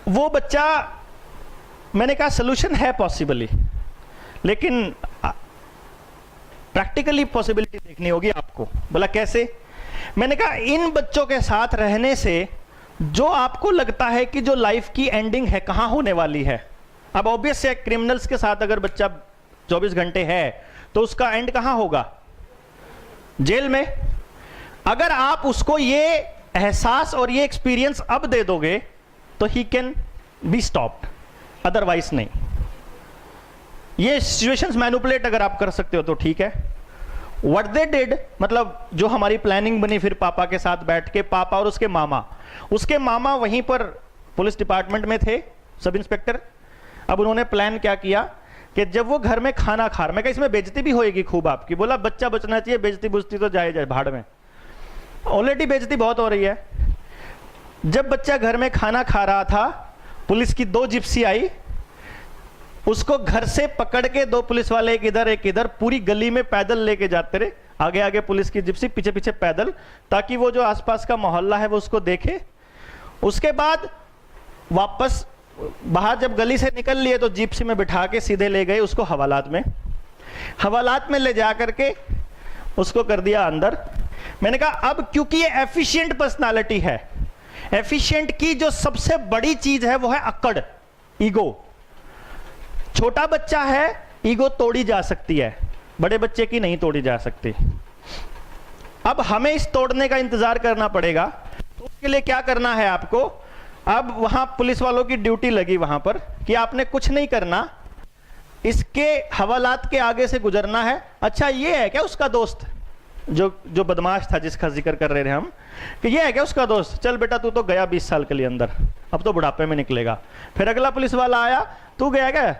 वो बच्चा, मैंने कहा सोल्यूशन है पॉसिबली, लेकिन प्रैक्टिकली पॉसिबिलिटी देखनी होगी आपको। बोला कैसे? मैंने कहा इन बच्चों के साथ रहने से जो आपको लगता है कि जो लाइफ की एंडिंग है कहां होने वाली है। अब ऑब्वियस है क्रिमिनल्स के साथ अगर बच्चा 24 घंटे है तो उसका एंड कहां होगा? जेल में। अगर आप उसको ये एहसास और ये एक्सपीरियंस अब दे दोगे तो he can be stopped, otherwise नहीं। ये सिचुएशंस मैनिपुलेट अगर आप कर सकते हो तो ठीक है। व्हाट दे डिड, मतलब जो हमारी प्लानिंग बनी फिर पापा के साथ बैठ के, पापा और उसके मामा वहीं पर पुलिस डिपार्टमेंट में थे, सब इंस्पेक्टर। अब उन्होंने प्लान क्या किया कि जब वो घर में खाना खा रहा, मैं कहा इसमें बेइज्जती भी होएगी खूब आपकी। बोला बच्चा बचना चाहिए, बेइज्जती बुजती तो जाए भाड़ में, ऑलरेडी बेइज्जती बहुत हो रही है। जब बच्चा घर में खाना खा रहा था, पुलिस की 2 जिप्सी आई, उसको घर से पकड़ के 2 पुलिस वाले, एक इधर एक इधर, पूरी गली में पैदल लेके जाते रहे, आगे आगे पुलिस की जिप्सी, पीछे पीछे पैदल, ताकि वो जो आसपास का मोहल्ला है वो उसको देखे। उसके बाद वापस बाहर जब गली से निकल लिए तो जिप्सी में बिठा के सीधे ले गए उसको हवालात में ले जा करके उसको कर दिया अंदर। मैंने कहा अब क्योंकि ये एफिशिएंट पर्सनालिटी है, एफिशिएंट की जो सबसे बड़ी चीज है वो है अक्कड़, ईगो। छोटा बच्चा है, ईगो तोड़ी जा सकती है, बड़े बच्चे की नहीं तोड़ी जा सकती। अब हमें इस तोड़ने का इंतजार करना पड़ेगा, तो उसके लिए क्या करना है आपको? अब वहां पुलिस वालों की ड्यूटी लगी वहां पर कि आपने कुछ नहीं करना, इसके हवालात के आगे से गुजरना है। अच्छा ये है क्या उसका दोस्त जो बदमाश था जिसका जिक्र कर रहे थे हम, कि ये है क्या उसका दोस्त? चल बेटा तू तो गया 20 साल के लिए अंदर, अब तो बुढ़ापे में निकलेगा। फिर अगला पुलिस वाला आया, तू गया क्या?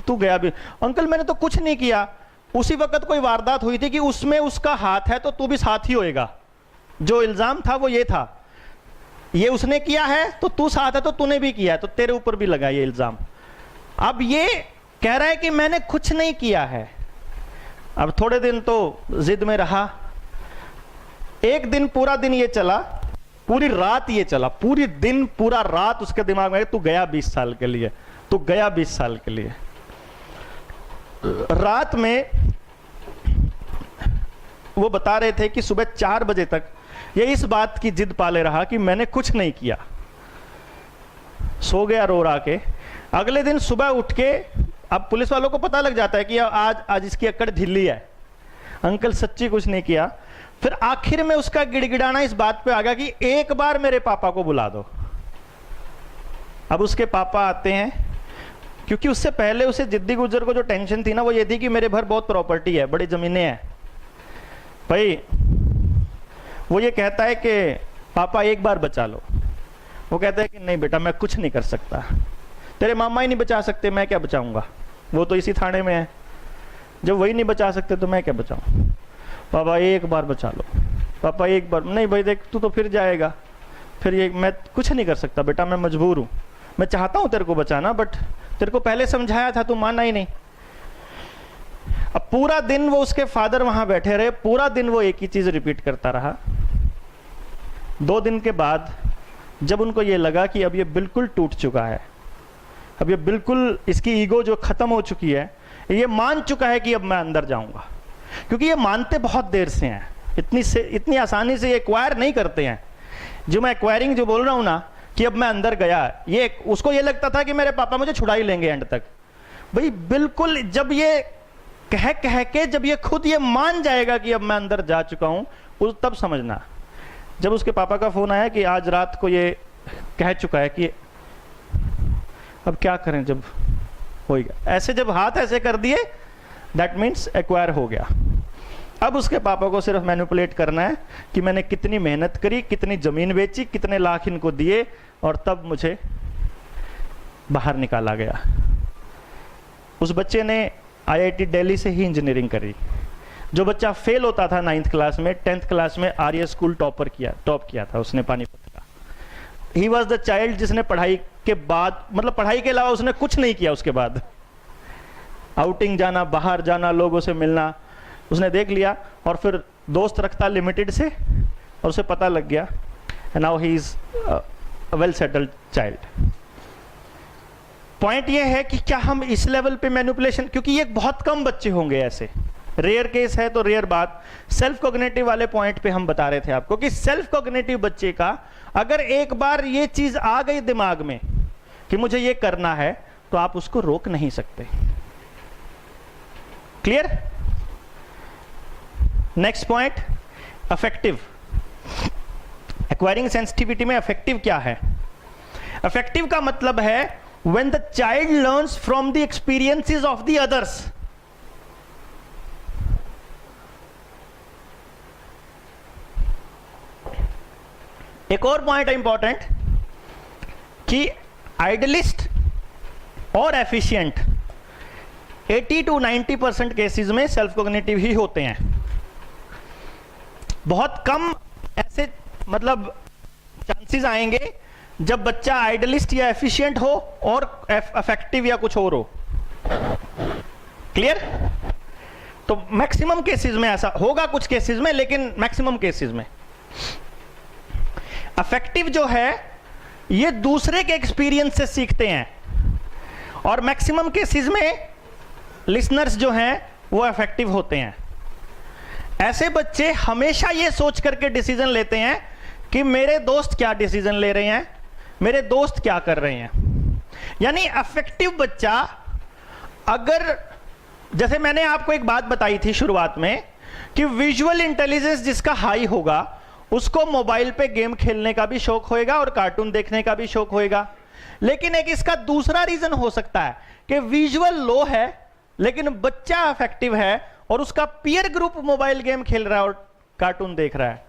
तू गया भी। अंकल मैंने तो कुछ नहीं किया। उसी वक्त कोई वारदात हुई थी कि उसमें उसका हाथ है तो तू भी साथ ही होएगा। जो इल्जाम था वो ये था, ये उसने किया है तो तू साथ है, तो तूने भी किया है तो तेरे ऊपर भी लगा ये इल्जाम। अब ये कह रहा है कि मैंने कुछ नहीं किया है। अब थोड़े दिन तो जिद में रहा, एक दिन पूरा दिन ये चला, पूरी रात ये चला, पूरी दिन पूरा रात उसके दिमाग में तू गया 20 साल के लिए, तू गया 20 साल के लिए। रात में वो बता रहे थे कि सुबह 4 बजे तक ये इस बात की जिद पाले रहा कि मैंने कुछ नहीं किया। सो गया रो रहा के। अगले दिन सुबह उठ के, अब पुलिस वालों को पता लग जाता है कि आज इसकी अक्कड़ ढीली है, अंकल सच्ची कुछ नहीं किया। फिर आखिर में उसका गिड़गिड़ाना इस बात पे आ गया कि एक बार मेरे पापा को बुला दो। अब उसके पापा आते हैं, क्योंकि उससे पहले उसे जिद्दी गुजर को जो टेंशन थी ना वो ये थी कि मेरे घर बहुत प्रॉपर्टी है, बड़ी जमीनें हैं भाई। वो ये कहता है कि पापा एक बार बचा लो। वो कहता है कि नहीं बेटा मैं कुछ नहीं कर सकता, तेरे मामा ही नहीं बचा सकते, मैं क्या बचाऊंगा, वो तो इसी थाने में है। जब वही नहीं बचा सकते तो मैं क्या बचाऊं? पापा एक बार बचा लो, पापा एक बार। नहीं भाई देख तू तो फिर जाएगा, फिर ये मैं कुछ नहीं कर सकता बेटा, मैं मजबूर हूँ, मैं चाहता हूँ तेरे को बचाना, बट तेरे को पहले समझाया था, तू माना ही नहीं। अब पूरा दिन वो उसके फादर वहां बैठे रहे, पूरा दिन वो एक ही चीज रिपीट करता रहा। 2 दिन के बाद जब उनको ये लगा कि अब ये बिल्कुल टूट चुका है, अब ये बिल्कुल इसकी ईगो जो खत्म हो चुकी है, ये मान चुका है कि अब मैं अंदर जाऊंगा, क्योंकि ये मानते बहुत देर से हैं, इतनी आसानी से ये एक्वायर नहीं करते हैं। जो मैं एक्वायरिंग जो बोल रहा हूं ना कि अब मैं अंदर गया, ये उसको ये लगता था कि मेरे पापा मुझे छुड़ा ही लेंगे एंड तक। भाई बिल्कुल जब ये कह के जब ये खुद ये मान जाएगा कि अब मैं अंदर जा चुका हूं, उस तब समझना। जब उसके पापा का फोन आया कि आज रात को ये कह चुका है कि अब क्या करें, जब हो गया ऐसे, जब हाथ ऐसे कर दिए दैट मीन्स एक्वायर हो गया। अब उसके पापा को सिर्फ मैनिपुलेट करना है कि मैंने कितनी मेहनत करी, कितनी जमीन बेची, कितने लाख इनको दिए, और तब मुझे बाहर निकाला गया। उस बच्चे ने IIT दिल्ली से ही इंजीनियरिंग करी। जो बच्चा फेल होता था 9th क्लास में, 10th क्लास में आर्य स्कूल टॉप किया था उसने पानीपत का। ही वॉज द चाइल्ड जिसने पढ़ाई के बाद, मतलब पढ़ाई के अलावा उसने कुछ नहीं किया। उसके बाद आउटिंग जाना, बाहर जाना, लोगों से मिलना उसने देख लिया, और फिर दोस्त रखता लिमिटेड से, और उसे पता लग गया। Now he is well settled child. Point ये है कि क्या हम इस लेवल पे मैनिपुलेशन, क्योंकि ये बहुत कम बच्चे होंगे ऐसे, रेयर केस है तो रेयर बात। सेल्फ कॉग्निटिव वाले पॉइंट पे हम बता रहे थे आपको कि सेल्फ कॉग्निटिव बच्चे का अगर एक बार ये चीज आ गई दिमाग में कि मुझे ये करना है, तो आप उसको रोक नहीं सकते। Clear? Next point, affective. Acquiring sensitivity में अफेक्टिव क्या है? अफेक्टिव का मतलब है when the child learns from the experiences of the others। एक और पॉइंट है इंपॉर्टेंट कि आइडियलिस्ट और एफिशिएंट 80 to 90% केसेस में सेल्फ कॉग्निटिव ही होते हैं। बहुत कम ऐसे मतलब चांसेस आएंगे जब बच्चा आइडियलिस्ट या एफिशिएंट हो और अफेक्टिव या कुछ और हो। क्लियर? तो मैक्सिमम केसेस में ऐसा होगा, कुछ केसेस में, लेकिन मैक्सिमम केसेस में अफेक्टिव जो है ये दूसरे के एक्सपीरियंस से सीखते हैं, और मैक्सिमम केसेस में लिसनर्स जो हैं वो अफेक्टिव होते हैं। ऐसे बच्चे हमेशा ये सोच करके डिसीजन लेते हैं कि मेरे दोस्त क्या डिसीजन ले रहे हैं, मेरे दोस्त क्या कर रहे हैं। यानी अफेक्टिव बच्चा, अगर जैसे मैंने आपको एक बात बताई थी शुरुआत में कि विजुअल इंटेलिजेंस जिसका हाई होगा उसको मोबाइल पे गेम खेलने का भी शौक होएगा और कार्टून देखने का भी शौक होएगा। लेकिन एक इसका दूसरा रीजन हो सकता है कि विजुअल लो है लेकिन बच्चा अफेक्टिव है और उसका पीयर ग्रुप मोबाइल गेम खेल रहा है और कार्टून देख रहा है।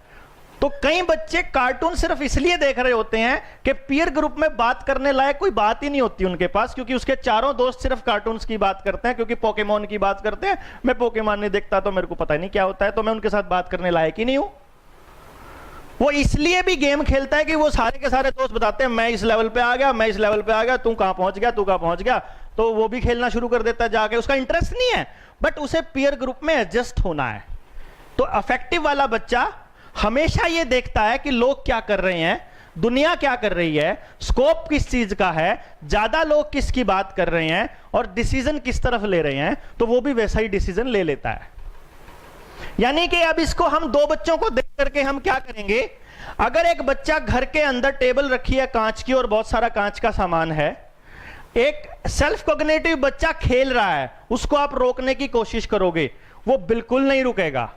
तो कई बच्चे कार्टून सिर्फ इसलिए देख रहे होते हैं कि पीयर ग्रुप में बात करने लायक कोई बात ही नहीं होती उनके पास, क्योंकि उसके चारों दोस्त सिर्फ कार्टून्स की बात करते हैं, क्योंकि पोकेमॉन की बात करते हैं। मैं पोकेमॉन नहीं देखता तो मेरे को पता ही नहीं क्या होता है, तो मैं उनके साथ बात करने लायक ही नहीं हूं। वो इसलिए भी गेम खेलता है कि वो सारे के सारे दोस्त बताते हैं मैं इस लेवल पे आ गया, मैं इस लेवल पे आ गया, तू कहां पहुंच गया, तू कहां पहुंच गया, तो वो भी खेलना शुरू कर देता है जाके। उसका इंटरेस्ट नहीं है, बट उसे पीयर ग्रुप में एडजस्ट होना है। तो अफेक्टिव वाला बच्चा हमेशा ये देखता है कि लोग क्या कर रहे हैं, दुनिया क्या कर रही है, स्कोप किस चीज का है, ज्यादा लोग किसकी बात कर रहे हैं और डिसीजन किस तरफ ले रहे हैं, तो वो भी वैसा ही डिसीजन ले लेता है। यानी कि अब इसको हम दो बच्चों को देख करके हम क्या करेंगे, अगर एक बच्चा घर के अंदर टेबल रखी है कांच की और बहुत सारा कांच का सामान है, एक सेल्फ कॉग्निटिव बच्चा खेल रहा है, उसको आप रोकने की कोशिश करोगे वो बिल्कुल नहीं रुकेगा।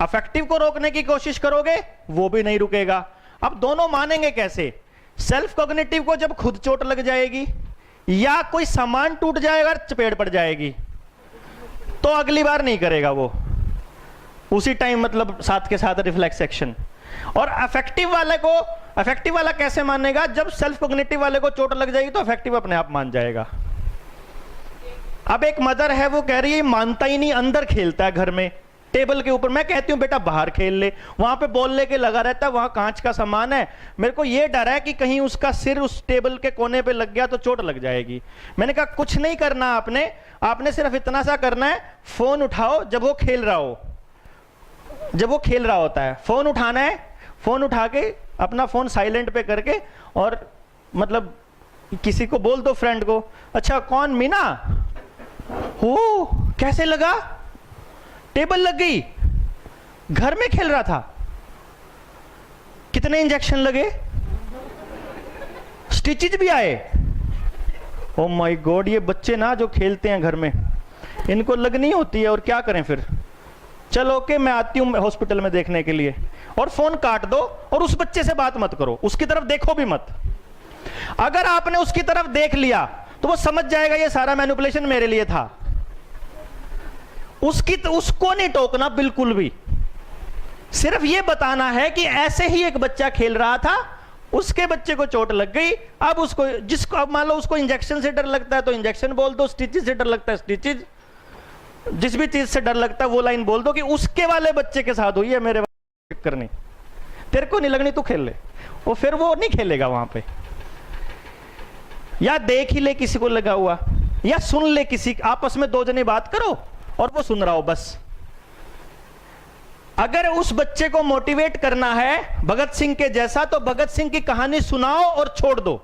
अफेक्टिव को रोकने की कोशिश करोगे वो भी नहीं रुकेगा। अब दोनों मानेंगे कैसे? सेल्फ कॉग्निटिव को जब खुद चोट लग जाएगी या कोई सामान टूट जाएगा, चपेट पड़ जाएगी, तो अगली बार नहीं करेगा वो, उसी टाइम मतलब साथ के साथ रिफ्लेक्स एक्शन। और अफेक्टिव वाला कैसे मानेगा? जब सेल्फ कॉग्निटिव वाले को चोट लग जाएगी तो अफेक्टिव अपने आप मान जाएगा। अब एक मदर है, वो कह रही है मानता ही नहीं, अंदर खेलता है घर में टेबल के ऊपर। मैं कहती हूं बेटा बाहर खेल ले, वहां पे बॉल लेके लगा रहता है, वहां कांच का सामान है, मेरे को यह डर है कि कहीं उसका सिर उस टेबल के कोने पे लग गया तो चोट लग जाएगी। मैंने कहा कुछ नहीं करना आपने सिर्फ इतना सा करना है, फोन उठाओ जब वो खेल रहा हो, जब वो खेल रहा होता है फोन उठाना है, फोन उठा के अपना फोन साइलेंट पे करके और मतलब किसी को बोल दो, फ्रेंड को, अच्छा कौन, मीना हो, कैसे लगा, टेबल लग गई, घर में खेल रहा था, कितने इंजेक्शन लगे, स्टिचेज भी आए। ओ माय गॉड, ये बच्चे ना जो खेलते हैं घर में, इनको लगनी होती है और क्या करें फिर। चलो ओके, मैं आती हूं हॉस्पिटल में देखने के लिए, और फोन काट दो और उस बच्चे से बात मत करो, उसकी तरफ देखो भी मत। अगर आपने उसकी तरफ देख लिया तो वो समझ जाएगा ये सारा मैनिपुलेशन मेरे लिए था। उसको नहीं टोकना बिल्कुल भी, सिर्फ ये बताना है कि ऐसे ही एक बच्चा खेल रहा था, उसके बच्चे को चोट लग गई, अब उसको जिसको अब मान लो उसको इंजेक्शन से डर लगता है तो इंजेक्शन बोल दो, स्टिचेज से डर लगता है स्टिचेज, जिस भी चीज से डर लगता है वो लाइन बोल दो कि उसके वाले बच्चे के साथ हुई है, मेरे करनी, तेरे को नहीं लगनी तू खेल ले, वो फिर वो नहीं खेलेगा वहां पे। या देख ही ले किसी को लगा हुआ, या सुन ले किसी, आपस में दो जने बात करो और वो सुन रहा हो बस। अगर उस बच्चे को मोटिवेट करना है भगत सिंह के जैसा, तो भगत सिंह की कहानी सुनाओ और छोड़ दो।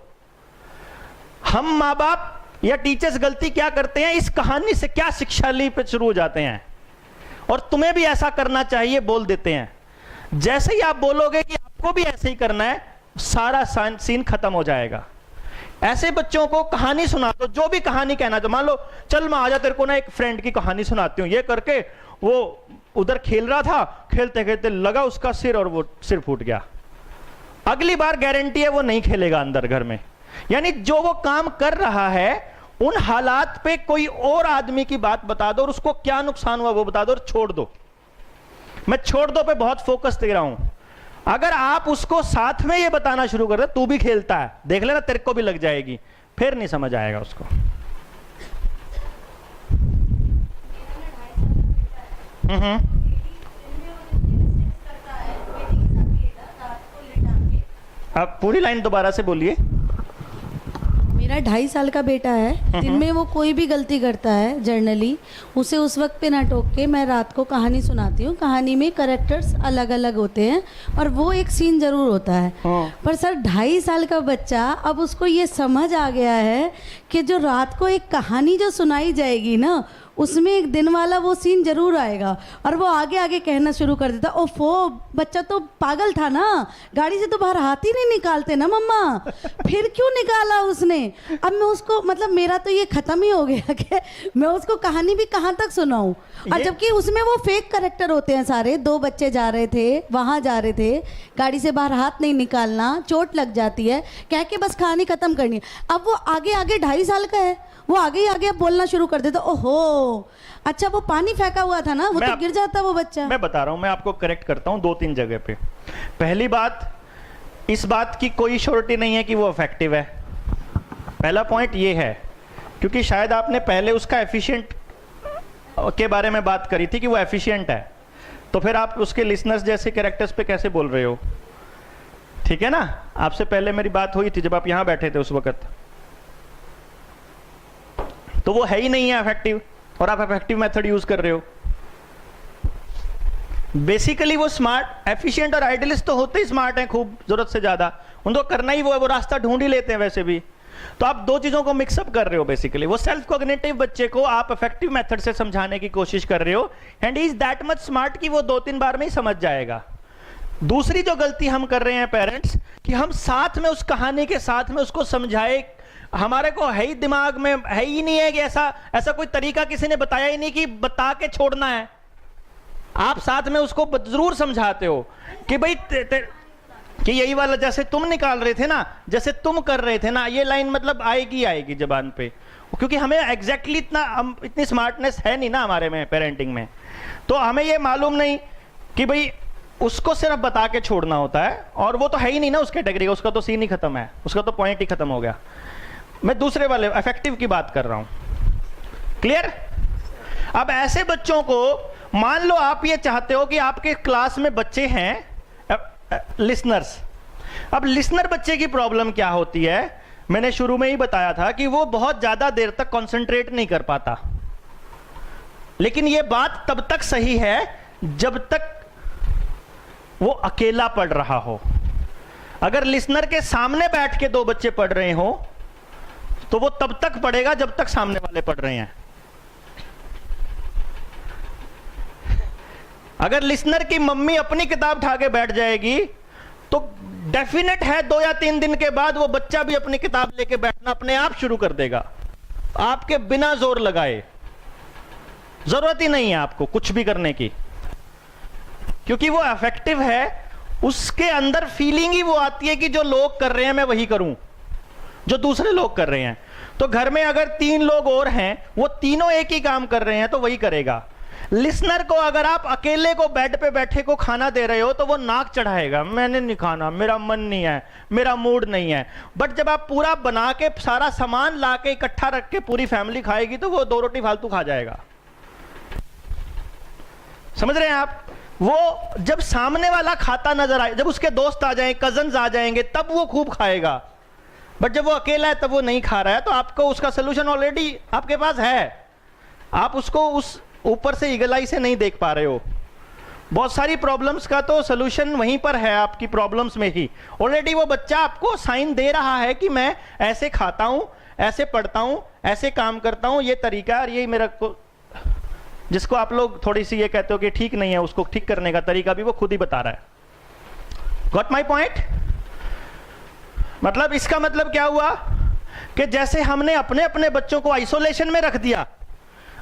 हम माँ बाप या टीचर्स गलती क्या करते हैं, इस कहानी से क्या शिक्षा ली पे शुरू हो जाते हैं और तुम्हें भी ऐसा करना चाहिए बोल देते हैं। जैसे ही आप बोलोगे कि आपको भी ऐसे ही करना है, सारा सीन खत्म हो जाएगा। ऐसे बच्चों को कहानी सुना दो, जो भी कहानी कहना तो, मान लो चल मैं आजा तेरे को ना एक फ्रेंड की कहानी सुनाती हूं, ये करके वो उधर खेल रहा था, खेलते खेलते लगा उसका सिर और वो सिर फूट गया। अगली बार गारंटी है वो नहीं खेलेगा अंदर घर में। यानी जो वो काम कर रहा है उन हालात पे कोई और आदमी की बात बता दो और उसको क्या नुकसान हुआ वो बता दो और छोड़ दो। मैं छोड़ दो पे बहुत फोकस दे रहा हूं। अगर आप उसको साथ में ये बताना शुरू कर दे, तू भी खेलता है, देख लेना तेरे को भी लग जाएगी, फिर नहीं समझ आएगा उसको। आप पूरी लाइन दोबारा से बोलिए। मेरा 2.5 साल का बेटा है, दिन में वो कोई भी गलती करता है जनरली, उसे उस वक्त पे ना टोक के मैं रात को कहानी सुनाती हूँ। कहानी में कैरेक्टर्स अलग अलग होते हैं और वो एक सीन जरूर होता है। पर सर 2.5 साल का बच्चा, अब उसको ये समझ आ गया है कि जो रात को एक कहानी जो सुनाई जाएगी ना, उसमें एक दिन वाला वो सीन जरूर आएगा और वो आगे आगे कहना शुरू कर देता, ओफो बच्चा तो पागल था ना, गाड़ी से तो बाहर हाथ ही नहीं निकालते ना मम्मा, फिर क्यों निकाला उसने। अब मैं उसको, मतलब मेरा तो ये खत्म ही हो गया कि मैं उसको कहानी भी कहाँ तक सुनाऊं। और जबकि उसमें वो फेक कैरेक्टर होते हैं सारे। 2 बच्चे जा रहे थे, वहां जा रहे थे, गाड़ी से बाहर हाथ नहीं निकालना, चोट लग जाती है, कह के बस कहानी खत्म करनी। अब वो आगे आगे 2.5 साल का है, वो आगे ही आगे बोलना शुरू कर देता, ओहो अच्छा वो पानी फेंका हुआ था ना, वो तो गिर जाता वो बच्चा। मैं बता रहा हूं, मैं आपको करेक्ट करता हूं 2-3 जगह पे। पहली बात, इस बात की कोई श्योरिटी नहीं है कि वो इफेक्टिव है। पहला पॉइंट ये है, क्योंकि शायद आपने पहले उसका एफिशिएंट के बारे में बात करी थी कि वो एफिशिएंट है, तो फिर आप उसके लिसनर्स जैसे कैरेक्टर्स पे कैसे बोल रहे हो? ठीक है ना, आपसे पहले मेरी बात हुई थी जब आप यहां बैठे थे उस वक्त, तो वो है ही नहीं है इफेक्टिव और आप इफेक्टिव मेथड यूज कर रहे हो। बेसिकली वो स्मार्ट, एफिशिएंट और आइडियलिस्ट तो होते ही स्मार्ट हैं, खूब जरूरत से ज्यादा, उनको करना ही वो है, वो रास्ता ढूंढ ही लेते हैं वैसे भी। तो आप 2 चीजों को मिक्सअप कर रहे हो बेसिकली। वो सेल्फ कॉग्निटिव बच्चे को आप इफेक्टिव मेथड से समझाने की कोशिश कर रहे हो and is that much smart कि वो 2-3 बार में ही समझ जाएगा। दूसरी जो गलती हम कर रहे हैं पेरेंट्स, कि हम साथ में उस कहानी के साथ में उसको समझाए, हमारे को है ही दिमाग में है ही नहीं है कि ऐसा कोई तरीका किसी ने बताया ही नहीं कि बता के छोड़ना है। आप साथ में उसको जरूर समझाते हो कि भाई कि यही वाला जैसे तुम निकाल रहे थे ना, जैसे तुम कर रहे थे ना, ये लाइन मतलब आएगी जबान पे, क्योंकि हमें एग्जैक्टली इतनी स्मार्टनेस है नहीं ना हमारे में पेरेंटिंग में, तो हमें ये मालूम नहीं कि भाई उसको सिर्फ बता के छोड़ना होता है, और वो तो है ही नहीं ना उस कैटेगरी का, उसका तो सीन ही खत्म है, उसका तो पॉइंट ही खत्म हो गया। मैं दूसरे वाले इफेक्टिव की बात कर रहा हूं, क्लियर? अब ऐसे बच्चों को, मान लो आप ये चाहते हो कि आपके क्लास में बच्चे हैं लिसनर्स। अब लिसनर बच्चे की प्रॉब्लम क्या होती है, मैंने शुरू में ही बताया था कि वो बहुत ज्यादा देर तक कंसंट्रेट नहीं कर पाता। लेकिन ये बात तब तक सही है जब तक वो अकेला पढ़ रहा हो। अगर लिसनर के सामने बैठ के 2 बच्चे पढ़ रहे हो तो वो तब तक पढ़ेगा जब तक सामने वाले पढ़ रहे हैं। अगर लिसनर की मम्मी अपनी किताब उठा के बैठ जाएगी तो डेफिनेट है 2 या 3 दिन के बाद वो बच्चा भी अपनी किताब लेके बैठना अपने आप शुरू कर देगा, आपके बिना जोर लगाए। जरूरत ही नहीं है आपको कुछ भी करने की, क्योंकि वो इफेक्टिव है। उसके अंदर फीलिंग ही वो आती है कि जो लोग कर रहे हैं मैं वही करूं, जो दूसरे लोग कर रहे हैं। तो घर में अगर 3 लोग और हैं, वो तीनों एक ही काम कर रहे हैं तो वही करेगा। लिसनर को अगर आप अकेले को बेड पे बैठे को खाना दे रहे हो तो वो नाक चढ़ाएगा, मैंने नहीं खाना, मेरा मन नहीं है, मेरा मूड नहीं है। बट जब आप पूरा बना के सारा सामान ला के इकट्ठा रख के पूरी फैमिली खाएगी तो वो 2 रोटी फालतू खा जाएगा। समझ रहे हैं आप? वो जब सामने वाला खाता नजर आए, जब उसके दोस्त आ जाएं, कजन्स आ जाएंगे, तब वो खूब खाएगा। बट जब वो अकेला है तब वो नहीं खा रहा है, तो आपको उसका सोल्यूशन ऑलरेडी आपके पास है, आप उसको उस ऊपर से ईगल आई से नहीं देख पा रहे हो। बहुत सारी प्रॉब्लम्स का तो सोल्यूशन वहीं पर है, आपकी प्रॉब्लम्स में ही। ऑलरेडी वो बच्चा आपको साइन दे रहा है कि मैं ऐसे खाता हूं, ऐसे पढ़ता हूं, ऐसे काम करता हूं, ये तरीका और ये मेरा को, जिसको आप लोग थोड़ी सी ये कहते हो कि ठीक नहीं है, उसको ठीक करने का तरीका भी वो खुद ही बता रहा है। Got my point? मतलब इसका मतलब क्या हुआ कि जैसे हमने अपने अपने बच्चों को आइसोलेशन में रख दिया।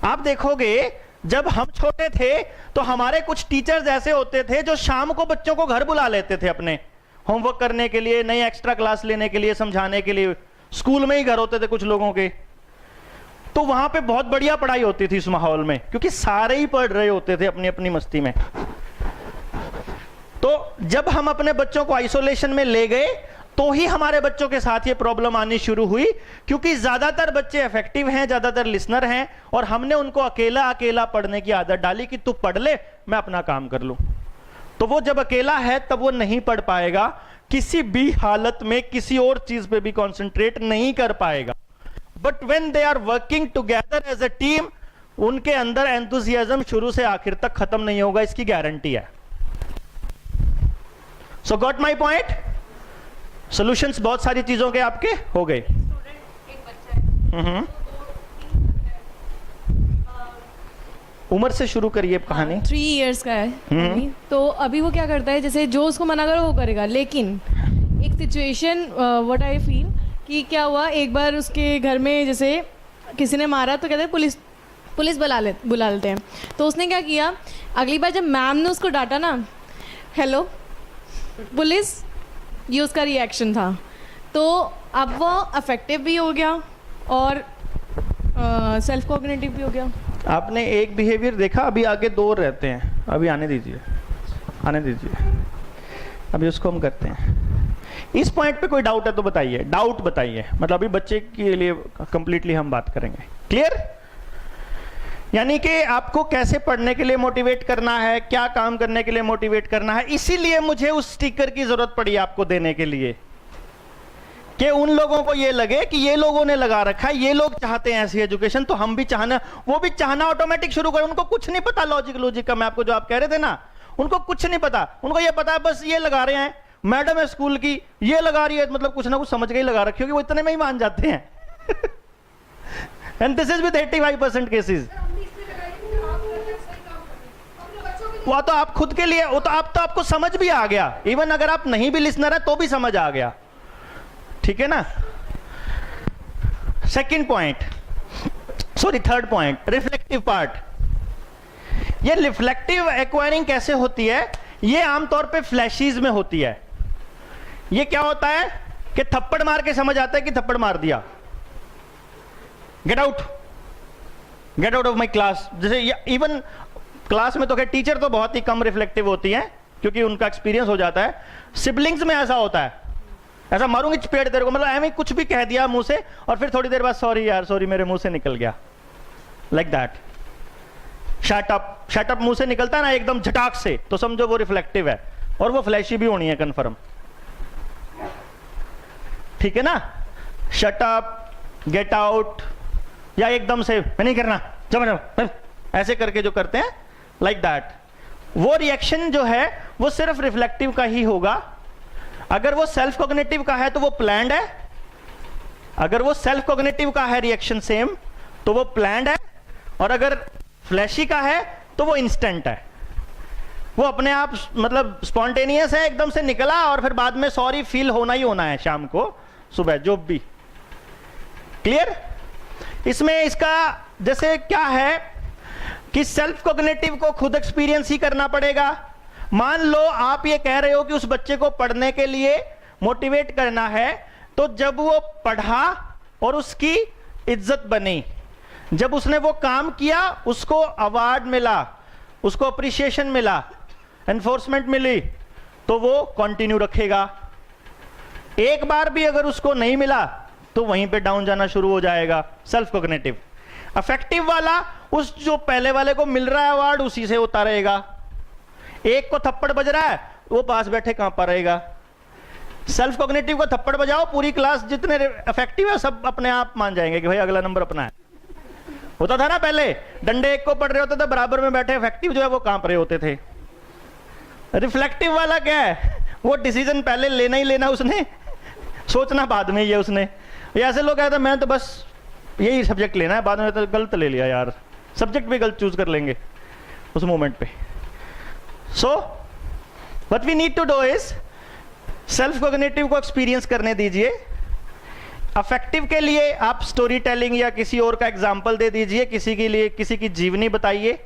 आप देखोगे जब हम छोटे थे तो हमारे कुछ टीचर्स ऐसे होते थे जो शाम को बच्चों को घर बुला लेते थे अपने होमवर्क करने के लिए, नई एक्स्ट्रा क्लास लेने के लिए, समझाने के लिए। स्कूल में ही घर होते थे कुछ लोगों के, तो वहां पे बहुत बढ़िया पढ़ाई होती थी इस माहौल में, क्योंकि सारे ही पढ़ रहे होते थे अपनी अपनी मस्ती में। तो जब हम अपने बच्चों को आइसोलेशन में ले गए तो ही हमारे बच्चों के साथ ये प्रॉब्लम आनी शुरू हुई, क्योंकि ज्यादातर बच्चे इफेक्टिव हैं, ज्यादातर लिसनर हैं, और हमने उनको अकेला अकेला पढ़ने की आदत डाली कि तू पढ़ ले, मैं अपना काम कर लूं। तो वो जब अकेला है तब वो नहीं पढ़ पाएगा, किसी भी हालत में किसी और चीज पे भी कंसंट्रेट नहीं कर पाएगा। But when they are working together as a team, उनके अंदर एंथुसियाज्म शुरू से आखिर तक खत्म नहीं होगा, इसकी गारंटी है। सो गॉट माई पॉइंट? सॉल्यूशंस बहुत सारी चीजों के आपके हो गए। उम्र से शुरू करिए कहानी। 3 इयर्स का है अभी। तो अभी वो क्या करता है, जैसे जो उसको मना करो वो करेगा, लेकिन एक सिचुएशन व्हाट आई फील कि क्या हुआ, एक बार उसके घर में जैसे किसी ने मारा तो कहते हैं पुलिस बुला लेते हैं। तो उसने क्या किया, अगली बार जब मैम ने उसको डांटा ना, हेलो पुलिस, ये उसका रिएक्शन था। तो अब वो अफेक्टिव भी हो गया और सेल्फ कॉग्निटिव भी हो गया। आपने एक बिहेवियर देखा, अभी आगे 2 रहते हैं, अभी आने दीजिए, अभी उसको हम करते हैं। इस पॉइंट पे कोई डाउट है तो बताइए, डाउट बताइए, मतलब अभी बच्चे के लिए कंप्लीटली हम बात करेंगे। क्लियर? यानी कि आपको कैसे पढ़ने के लिए मोटिवेट करना है, क्या काम करने के लिए मोटिवेट करना है। इसीलिए मुझे उस स्टिकर की जरूरत पड़ी आपको देने के लिए, कि उन लोगों को ये लगे कि ये लोगों ने लगा रखा है, ये लोग चाहते हैं ऐसी एजुकेशन, तो हम भी चाहना, वो भी चाहना ऑटोमेटिक शुरू करें। उनको कुछ नहीं पता लॉजिक का, मैं आपको जो आप कह रहे थे ना, उनको कुछ नहीं पता। उनको ये पता है बस ये लगा रहे हैं, मैडम है स्कूल की ये लगा रही है, मतलब कुछ ना कुछ समझ के ही लगा रखी होगी, वो इतने में ही मान जाते हैं। And this is with 85% cases. वो तो आप खुद के लिए, वो तो आपको समझ भी आ गया, इवन अगर आप नहीं भी लिसनर है तो भी समझ आ गया, ठीक है ना। Second point, sorry third point, reflective part. ये रिफ्लेक्टिव एक्वायरिंग कैसे होती है? ये आमतौर पे फ्लैशीज में होती है। ये क्या होता है कि थप्पड़ मार के समझ आता है कि थप्पड़ मार दिया, get out of my class. जैसे इवन क्लास में तो क्या, टीचर तो बहुत ही कम रिफ्लेक्टिव होती हैं क्योंकि उनका एक्सपीरियंस हो जाता है। सिबलिंग्स में ऐसा होता है, ऐसा मारूंगी चपेट तेरे को, मतलब ऐਵੇਂ कुछ भी कह दिया मुंह से और फिर थोड़ी देर बाद सॉरी यार, सॉरी मेरे मुंह से निकल गया, लाइक दैट। शट अप मुंह से निकलता है ना एकदम झटाक से, तो समझो वो रिफ्लेक्टिव है, और वो फ्लैशी भी होनी है कंफर्म, ठीक है ना। शट अप, गेट आउट, या एकदम से मैं नहीं करना, जब ऐसे करके जो करते हैं लाइक दैट, वो रिएक्शन जो है वो सिर्फ रिफ्लेक्टिव का ही होगा। अगर वो सेल्फ कॉग्निटिव का है तो वो प्लान्ड है, अगर वो सेल्फ कॉग्निटिव का है रिएक्शन सेम तो वो प्लान्ड है, और अगर फ्लैशी का है तो वो इंस्टेंट है, वो अपने आप मतलब स्पॉन्टेनियस है, एकदम से निकला और फिर बाद में सॉरी फील होना ही होना है शाम को, सुबह, जो भी। क्लियर? इसमें इसका जैसे क्या है कि सेल्फ कॉग्निटिव को खुद एक्सपीरियंस ही करना पड़ेगा। मान लो आप ये कह रहे हो कि उस बच्चे को पढ़ने के लिए मोटिवेट करना है, तो जब वो पढ़ा और उसकी इज्जत बनी, जब उसने वो काम किया, उसको अवार्ड मिला, उसको अप्रिसिएशन मिला, एनफोर्समेंट मिली, तो वो कंटिन्यू रखेगा। एक बार भी अगर उसको नहीं मिला तो वहीं पे डाउन जाना शुरू हो जाएगा। Self cognitive. अफेक्टिव वाला, उस जो पहले वाले को मिल रहा है अवार्ड, उसी से होता रहेगा। एक को थप्पड़ बज रहा है, वो पास बैठे कहां पर रहेगा। सेल्फ कॉग्निटिव को थप्पड़ बजाओ, पूरी क्लास जितने इफेक्टिव है सब अपने आप मान जाएंगे कि भाई अगला नंबर अपना है। होता था ना पहले, डंडे एक को पढ़ रहे होते थे, बराबर में बैठे इफेक्टिव जो है वो कांप रहे होते थे। रिफ्लेक्टिव वाला क्या है, वो डिसीजन पहले लेना ही लेना, उसने सोचना बाद में ही है उसने। ये ऐसे लोग कहते हैं मैं तो बस यही सब्जेक्ट लेना है, बाद में तो गलत ले लिया यार, सब्जेक्ट भी गलत चूज कर लेंगे उस मोमेंट पे। So what we need to do is self cognitive को एक्सपीरियंस करने दीजिए। अफेक्टिव के लिए आप स्टोरी टेलिंग या किसी और का एग्जाम्पल दे दीजिए, किसी के लिए किसी की जीवनी बताइए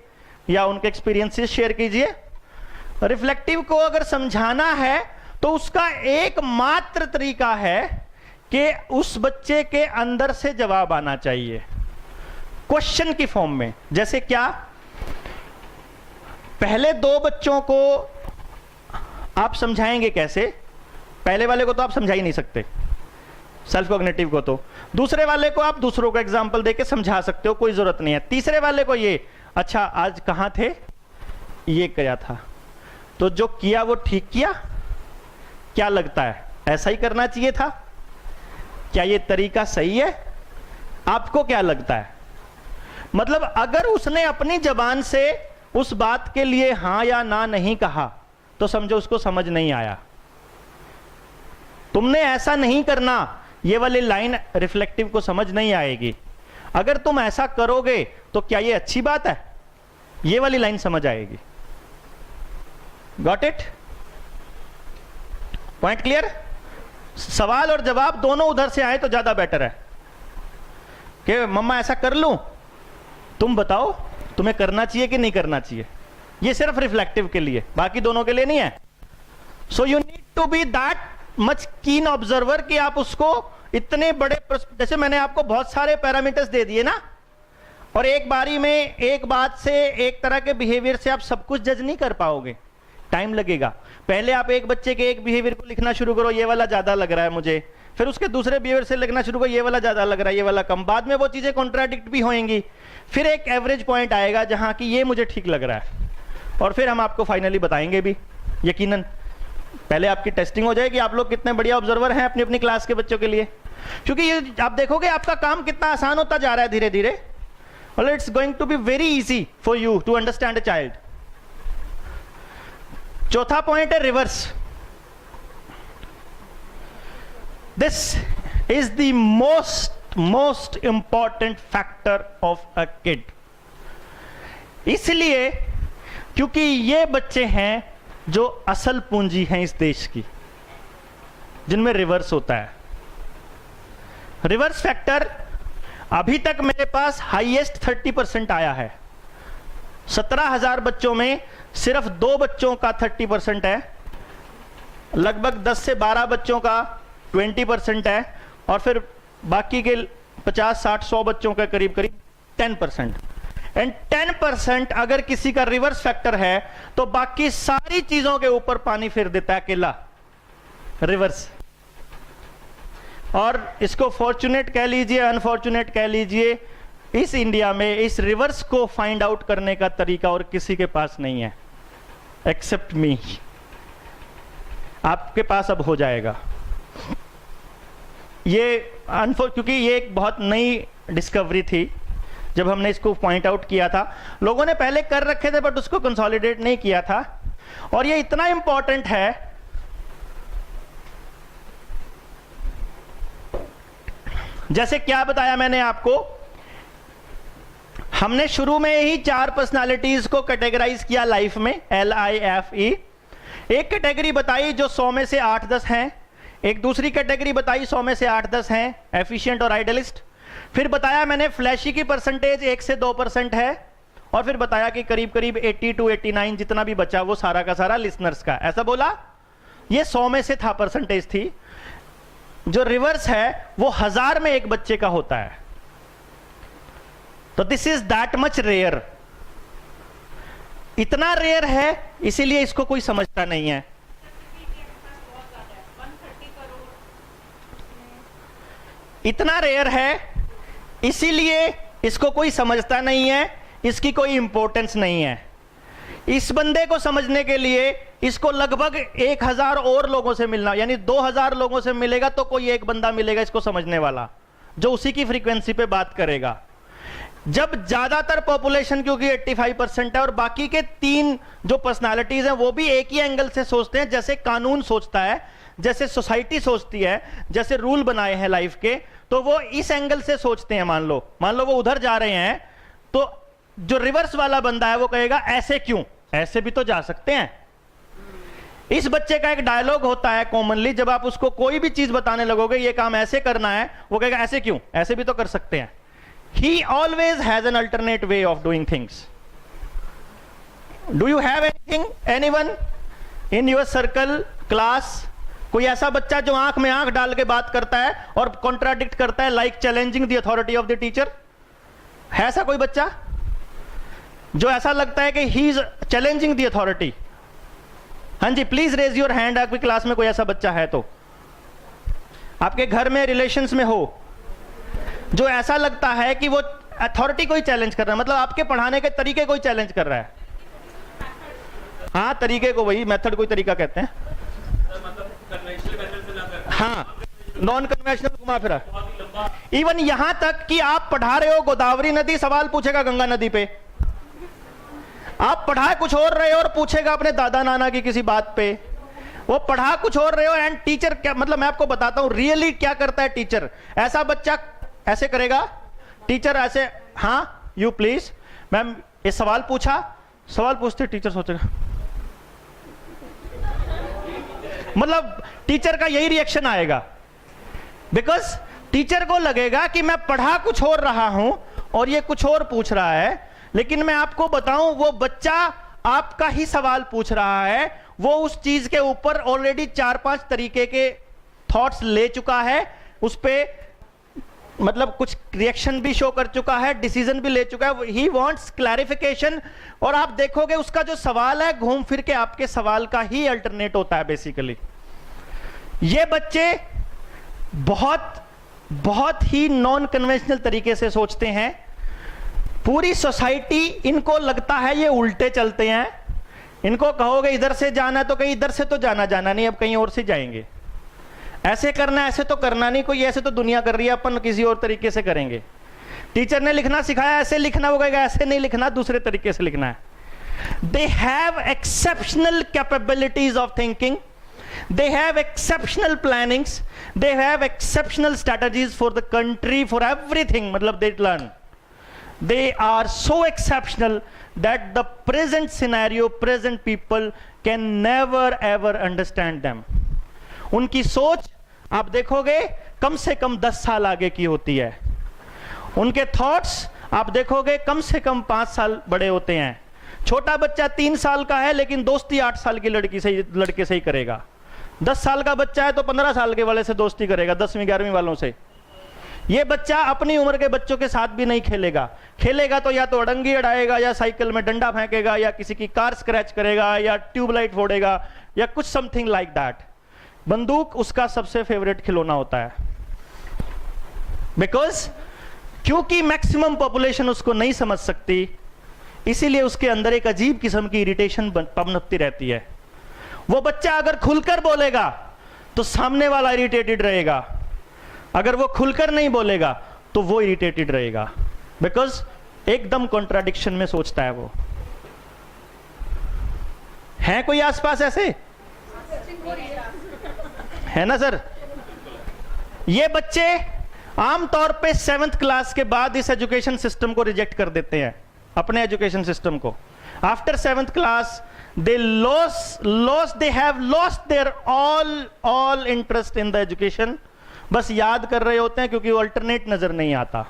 या उनके एक्सपीरियंसेस शेयर कीजिए। रिफ्लेक्टिव को अगर समझाना है तो उसका एकमात्र तरीका है कि उस बच्चे के अंदर से जवाब आना चाहिए क्वेश्चन की फॉर्म में। जैसे क्या, पहले दो बच्चों को आप समझाएंगे कैसे? पहले वाले को तो आप समझा ही नहीं सकते, सेल्फ कॉग्निटिव को तो। दूसरे वाले को आप दूसरों को एग्जाम्पल देके समझा सकते हो, कोई जरूरत नहीं है। तीसरे वाले को ये, अच्छा आज कहां थे, ये किया था, तो जो किया वो ठीक किया, क्या लगता है ऐसा ही करना चाहिए था, क्या ये तरीका सही है, आपको क्या लगता है? मतलब अगर उसने अपनी जबान से उस बात के लिए हां या ना नहीं कहा तो समझो उसको समझ नहीं आया। तुमने ऐसा नहीं करना, ये वाली लाइन रिफ्लेक्टिव को समझ नहीं आएगी। अगर तुम ऐसा करोगे तो क्या ये अच्छी बात है, ये वाली लाइन समझ आएगी। Got it? Point clear? सवाल और जवाब दोनों उधर से आए तो ज्यादा बेटर है कि मम्मा ऐसा कर लूं, तुम बताओ तुम्हें करना चाहिए कि नहीं करना चाहिए। ये सिर्फ रिफ्लेक्टिव के लिए, बाकी दोनों के लिए नहीं है। So you need to be that much keen observer कि आप उसको इतने बड़े, जैसे मैंने आपको बहुत सारे पैरामीटर्स दे दिए ना, और एक बारी में एक बात से, एक तरह के बिहेवियर से आप सब कुछ जज नहीं कर पाओगे, टाइम लगेगा। पहले आप एक बच्चे के एक बिहेवियर को लिखना शुरू करो, ये वाला ज्यादा लग रहा है मुझे, फिर उसके दूसरे बिहेवियर से लिखना शुरू करो, ये वाला ज्यादा लग रहा है, ये वाला कम। बाद में वो चीजें कॉन्ट्राडिक्ट भी होंगी, फिर एक एवरेज पॉइंट आएगा जहां कि ये मुझे ठीक लग रहा है, और फिर हम आपको फाइनली बताएंगे भी यकीनन। पहले आपकी टेस्टिंग हो जाएगी, आप लोग कितने बढ़िया ऑब्जर्वर हैं अपनी अपनी क्लास के बच्चों के लिए, क्योंकि ये आप देखोगे आपका काम कितना आसान होता जा रहा है धीरे धीरे। और it's going to be very easy for you to understand a child. चौथा पॉइंट है reverse. This is the most important factor of a kid. इसलिए क्योंकि ये बच्चे हैं जो असल पूंजी हैं इस देश की, जिनमें रिवर्स होता है। रिवर्स फैक्टर अभी तक मेरे पास हाईएस्ट 30% आया है। 17,000 बच्चों में सिर्फ 2 बच्चों का 30% है, लगभग 10 से 12 बच्चों का 20% है, और फिर बाकी के 50, 60, 100 बच्चों का करीब करीब 10%। एंड 10% अगर किसी का रिवर्स फैक्टर है तो बाकी सारी चीजों के ऊपर पानी फेर देता है अकेला, रिवर्स। और इसको फॉर्चुनेट कह लीजिए, अनफॉर्चुनेट कह लीजिए, इस इंडिया में इस रिवर्स को फाइंड आउट करने का तरीका और किसी के पास नहीं है एक्सेप्ट मी। आपके पास अब हो जाएगा ये, क्योंकि ये एक बहुत नई डिस्कवरी थी। जब हमने इसको पॉइंट आउट किया था, लोगों ने पहले कर रखे थे बट उसको कंसोलिडेट नहीं किया था, और ये इतना इंपॉर्टेंट है। जैसे क्या बताया मैंने आपको, हमने शुरू में ही 4 पर्सनालिटीज को कैटेगराइज किया लाइफ में, LIFE। एक कैटेगरी बताई जो 100 में से 8-10 हैं, एक दूसरी कैटेगरी बताई 100 में से 8-10 हैं, एफिशिएंट और आइडियलिस्ट। फिर बताया मैंने फ्लैशी की परसेंटेज 1 से 2% है, और फिर बताया कि करीब करीब 80 to 89 जितना भी बचा वो सारा का सारा लिसनर्स का। ऐसा बोला, ये 100 में से था परसेंटेज थी। जो रिवर्स है वो 1000 में एक बच्चे का होता है। तो this is that much rare, इतना रेयर है इसीलिए इसको कोई समझता नहीं है। इतना रेयर है इसीलिए इसको कोई समझता नहीं है, इसकी कोई इंपॉर्टेंस नहीं है। इस बंदे को समझने के लिए इसको लगभग 1000 और लोगों से मिलना, यानी 2000 लोगों से मिलेगा तो कोई एक बंदा मिलेगा इसको समझने वाला, जो उसी की फ्रीक्वेंसी पे बात करेगा। जब ज्यादातर पॉपुलेशन क्योंकि 85% है और बाकी के 3 जो पर्सनालिटीज हैं वो भी एक ही एंगल से सोचते हैं, जैसे कानून सोचता है, जैसे सोसाइटी सोचती है, जैसे रूल बनाए हैं लाइफ के, तो वो इस एंगल से सोचते हैं। मान लो वो उधर जा रहे हैं, तो जो रिवर्स वाला बंदा है वो कहेगा ऐसे क्यों, ऐसे भी तो जा सकते हैं। इस बच्चे का एक डायलॉग होता है कॉमनली, जब आप उसको कोई भी चीज बताने लगोगे ये काम ऐसे करना है, वो कहेगा ऐसे क्यों, ऐसे भी तो कर सकते हैं। He always has an alternate way of doing things. Do you have anyone in your circle, class, कोई ऐसा बच्चा जो आंख में आंख डाल के बात करता है और कॉन्ट्राडिक्ट करता है, like challenging the authority of the teacher? है ऐसा कोई बच्चा जो ऐसा लगता है कि he is challenging the authority? हाँ जी, प्लीज रेज योर हैंड। आपकी क्लास में कोई ऐसा बच्चा है तो, आपके घर में रिलेशंस में हो, जो ऐसा लगता है कि वो अथॉरिटी को ही चैलेंज कर रहा है, मतलब आपके पढ़ाने के तरीके को ही चैलेंज कर रहा है। हाँ, तरीके को, वही मेथड को ही तरीका कहते हैं। हाँ, नॉन कन्वेंशनल घुमा फिरा। इवन यहां तक कि आप पढ़ा रहे हो गोदावरी नदी, सवाल पूछेगा गंगा नदी पे। आप पढ़ा कुछ और रहे हो और पूछेगा अपने दादा नाना की किसी बात पे। वो पढ़ा कुछ और रहे हो एंड टीचर क्या, मतलब मैं आपको बताता हूं रियली क्या करता है टीचर। ऐसा बच्चा ऐसे करेगा, टीचर ऐसे, हाँ यू प्लीज मैम, ये सवाल पूछा, सवाल पूछते टीचर सोचेगा, मतलब टीचर का यही रिएक्शन आएगा, बिकॉज टीचर को लगेगा कि मैं पढ़ा कुछ और रहा हूं और ये कुछ और पूछ रहा है। लेकिन मैं आपको बताऊं, वो बच्चा आपका ही सवाल पूछ रहा है, वो उस चीज के ऊपर ऑलरेडी 4-5 तरीके के थॉट्स ले चुका है, उस पे मतलब कुछ रिएक्शन भी शो कर चुका है, डिसीजन भी ले चुका है। ही वांट्स क्लैरिफिकेशन, और आप देखोगे उसका जो सवाल है घूम फिर के आपके सवाल का ही अल्टरनेट होता है बेसिकली। ये बच्चे बहुत ही नॉन कन्वेंशनल तरीके से सोचते हैं। पूरी सोसाइटी इनको लगता है ये उल्टे चलते हैं। इनको कहोगे इधर से जाना है तो कहीं इधर से तो जाना नहीं, अब कहीं और से जाएंगे। ऐसे करना है, ऐसे तो करना नहीं, कोई ऐसे तो दुनिया कर रही है, अपन किसी और तरीके से करेंगे। टीचर ने लिखना सिखाया ऐसे लिखना, वो कहेगा ऐसे नहीं लिखना, दूसरे तरीके से लिखना है। They have exceptional capabilities of thinking, they have exceptional plannings, they have exceptional strategies for the country, for everything, matlab they learn. They are so exceptional that the present scenario, present people can never ever understand them. उनकी सोच आप देखोगे कम से कम 10 साल आगे की होती है। उनके थॉट्स आप देखोगे कम से कम 5 साल बड़े होते हैं। छोटा बच्चा 3 साल का है लेकिन दोस्ती 8 साल की लड़के से ही करेगा। 10 साल का बच्चा है तो 15 साल के वाले से दोस्ती करेगा, 10वीं 11वीं वालों से। ये बच्चा अपनी उम्र के बच्चों के साथ भी नहीं खेलेगा। खेलेगा तो या तो अड़ंगी अड़ाएगा, या साइकिल में डंडा फेंकेगा, या किसी की कार स्क्रैच करेगा, या ट्यूबलाइट फोड़ेगा, या कुछ समथिंग लाइक दैट। बंदूक उसका सबसे फेवरेट खिलौना होता है, बिकॉज क्योंकि मैक्सिमम पॉपुलेशन उसको नहीं समझ सकती, इसीलिए उसके अंदर एक अजीब किस्म की इरिटेशन पनपती रहती है। वो बच्चा अगर खुलकर बोलेगा तो सामने वाला इरिटेटेड रहेगा, अगर वो खुलकर नहीं बोलेगा तो वो इरिटेटेड रहेगा, बिकॉज एकदम कॉन्ट्राडिक्शन में सोचता है वो। है कोई आसपास ऐसे? है ना सर? ये बच्चे आमतौर पे 7th क्लास के बाद इस एजुकेशन सिस्टम को रिजेक्ट कर देते हैं, अपने एजुकेशन सिस्टम को। After 7th class they they have lost their all interest in the education। बस याद कर रहे होते हैं क्योंकि वो अल्टरनेट नजर नहीं आता,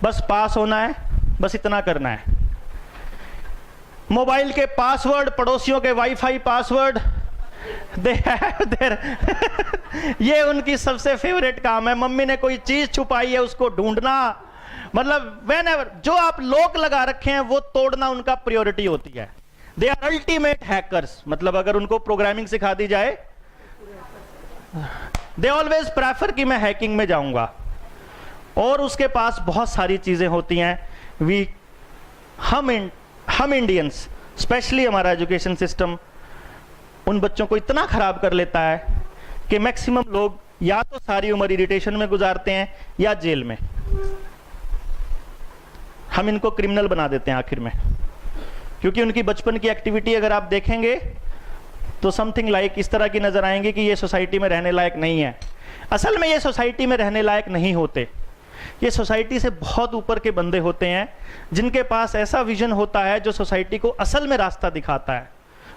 बस पास होना है, बस इतना करना है। मोबाइल के पासवर्ड, पड़ोसियों के wifi password, they have their ये उनकी सबसे फेवरेट काम है। मम्मी ने कोई चीज छुपाई है उसको ढूंढना, मतलब whenever जो आप लॉक लगा रखे हैं वो तोड़ना उनका प्रायोरिटी होती है। दे आर अल्टीमेट हैकर्स, मतलब अगर उनको प्रोग्रामिंग सिखा दी जाए, दे ऑलवेज प्रेफर कि मैं हैकिंग में जाऊंगा। और उसके पास बहुत सारी चीजें होती हैं। हम इंडियंस, स्पेशली हमारा एजुकेशन सिस्टम उन बच्चों को इतना खराब कर लेता है कि मैक्सिमम लोग या तो सारी उम्र इरिटेशन में गुजारते हैं या जेल में। हम इनको क्रिमिनल बना देते हैं आखिर में, क्योंकि उनकी बचपन की एक्टिविटी अगर आप देखेंगे तो समथिंग लाइक इस तरह की नजर आएंगे कि ये सोसाइटी में रहने लायक नहीं है। असल में ये सोसाइटी में रहने लायक नहीं होते, ये सोसाइटी से बहुत ऊपर के बंदे होते हैं जिनके पास ऐसा विजन होता है जो सोसाइटी को असल में रास्ता दिखाता है,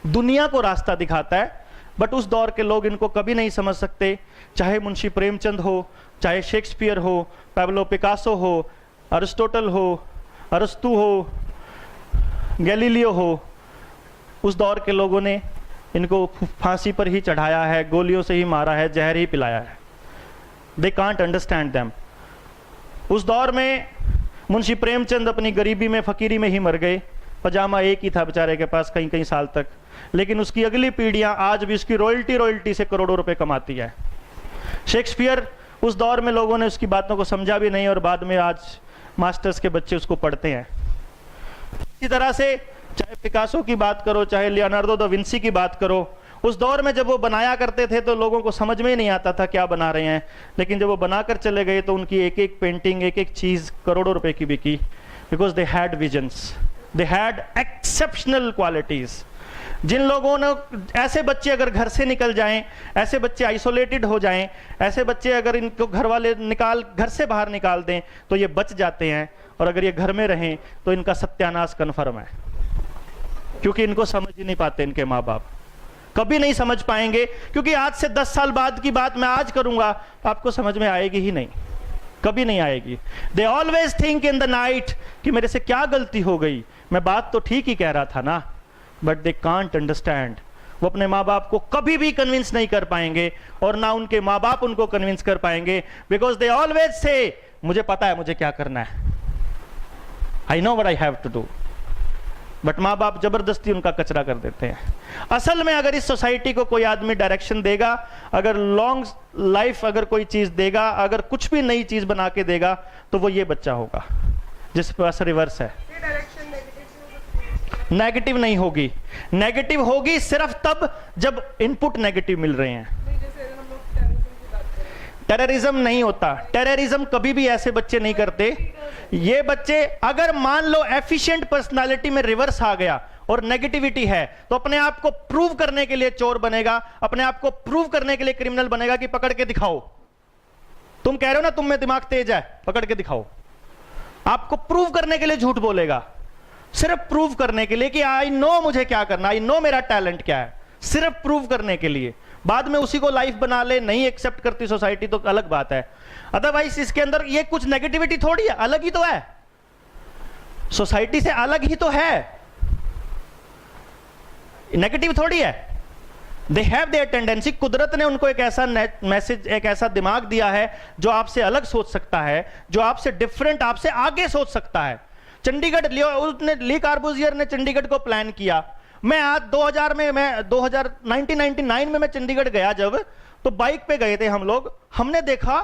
दुनिया को रास्ता दिखाता है। बट उस दौर के लोग इनको कभी नहीं समझ सकते, चाहे मुंशी प्रेमचंद हो, चाहे शेक्सपियर हो, पैब्लो पिकासो हो, अरिस्टोटल हो, अरस्तु हो, गैलीलियो हो। उस दौर के लोगों ने इनको फांसी पर ही चढ़ाया है, गोलियों से ही मारा है, जहर ही पिलाया है। They can't understand them. उस दौर में मुंशी प्रेमचंद अपनी गरीबी में, फकीरी में ही मर गए। पजामा एक ही था बेचारे के पास कई कई साल तक, लेकिन उसकी अगली पीढ़ियां आज भी उसकी रॉयल्टी से करोड़ों रुपए कमाती है। शेक्सपियर, उस दौर में लोगों ने उसकी बातों को समझा भी नहीं और बाद में आज मास्टर्स के बच्चे उसको पढ़ते हैं। इसी तरह से चाहे पिकासो की बात करो, चाहे लियोनार्डो दा विंसी की बात करो, उस दौर में जब वो बनाया करते थे तो लोगों को समझ में ही नहीं आता था क्या बना रहे हैं, लेकिन जब वो बनाकर चले गए तो उनकी एक एक पेंटिंग, एक एक चीज करोड़ों रुपए की बिकी, because they had visions, they had exceptional qualities. जिन लोगों ने, ऐसे बच्चे अगर घर से निकल जाएं, ऐसे बच्चे आइसोलेटेड हो जाएं, ऐसे बच्चे अगर इनको घर वाले घर से बाहर निकाल दें तो ये बच जाते हैं, और अगर ये घर में रहें तो इनका सत्यानाश कन्फर्म है, क्योंकि इनको समझ ही नहीं पाते इनके माँ बाप, कभी नहीं समझ पाएंगे। क्योंकि आज से 10 साल बाद की बात मैं आज करूंगा तो आपको समझ में आएगी ही नहीं, कभी नहीं आएगी। They always think in the night कि मेरे से क्या गलती हो गई, मैं बात तो ठीक ही कह रहा था ना, बट दे कांट अंडरस्टैंड। वो अपने माँ बाप को कभी भी कन्विंस नहीं कर पाएंगे और ना उनके माँ बाप उनको कन्विंस कर पाएंगे, बिकॉज दे ऑलवेज से मुझे पता है मुझे क्या करना है, I know what I have to do. But माँ बाप जबरदस्ती उनका कचरा कर देते हैं। असल में अगर इस सोसाइटी को कोई आदमी डायरेक्शन देगा, अगर लॉन्ग लाइफ अगर कोई चीज देगा, अगर कुछ भी नई चीज बना के देगा तो वो ये बच्चा होगा जिसके पास रिवर्स है। नेगेटिव नहीं होगी, नेगेटिव होगी सिर्फ तब जब इनपुट नेगेटिव मिल रहे हैं। टेररिज्म नहीं होता, टेररिज्म कभी भी ऐसे बच्चे नहीं करते। ये बच्चे अगर मान लो एफिशिएंट पर्सनालिटी में रिवर्स आ गया और नेगेटिविटी है तो अपने आप को प्रूव करने के लिए चोर बनेगा, अपने आप को प्रूव करने के लिए क्रिमिनल बनेगा कि पकड़ के दिखाओ। तुम कह रहे हो ना तुम में दिमाग तेज है, पकड़ के दिखाओ। आपको प्रूव करने के लिए झूठ बोलेगा, सिर्फ प्रूव करने के लिए कि आई नो मुझे क्या करना, आई नो मेरा टैलेंट क्या है, सिर्फ प्रूव करने के लिए। बाद में उसी को लाइफ बना ले, नहीं एक्सेप्ट करती सोसाइटी तो अलग बात है। अदरवाइज इसके अंदर ये कुछ नेगेटिविटी थोड़ी है, अलग ही तो है, सोसाइटी से अलग ही तो है, नेगेटिव थोड़ी है। They have their tendency. कुदरत ने उनको एक ऐसा मैसेज, एक ऐसा दिमाग दिया है जो आपसे अलग सोच सकता है, जो आपसे डिफरेंट, आपसे आगे सोच सकता है। चंडीगढ़ ली कार्बूजियर ने चंडीगढ़ को प्लान किया। मैं आज 2000 में, मैं 1999 में मैं चंडीगढ़ गया जब, तो बाइक पे गए थे हम लोग, हमने देखा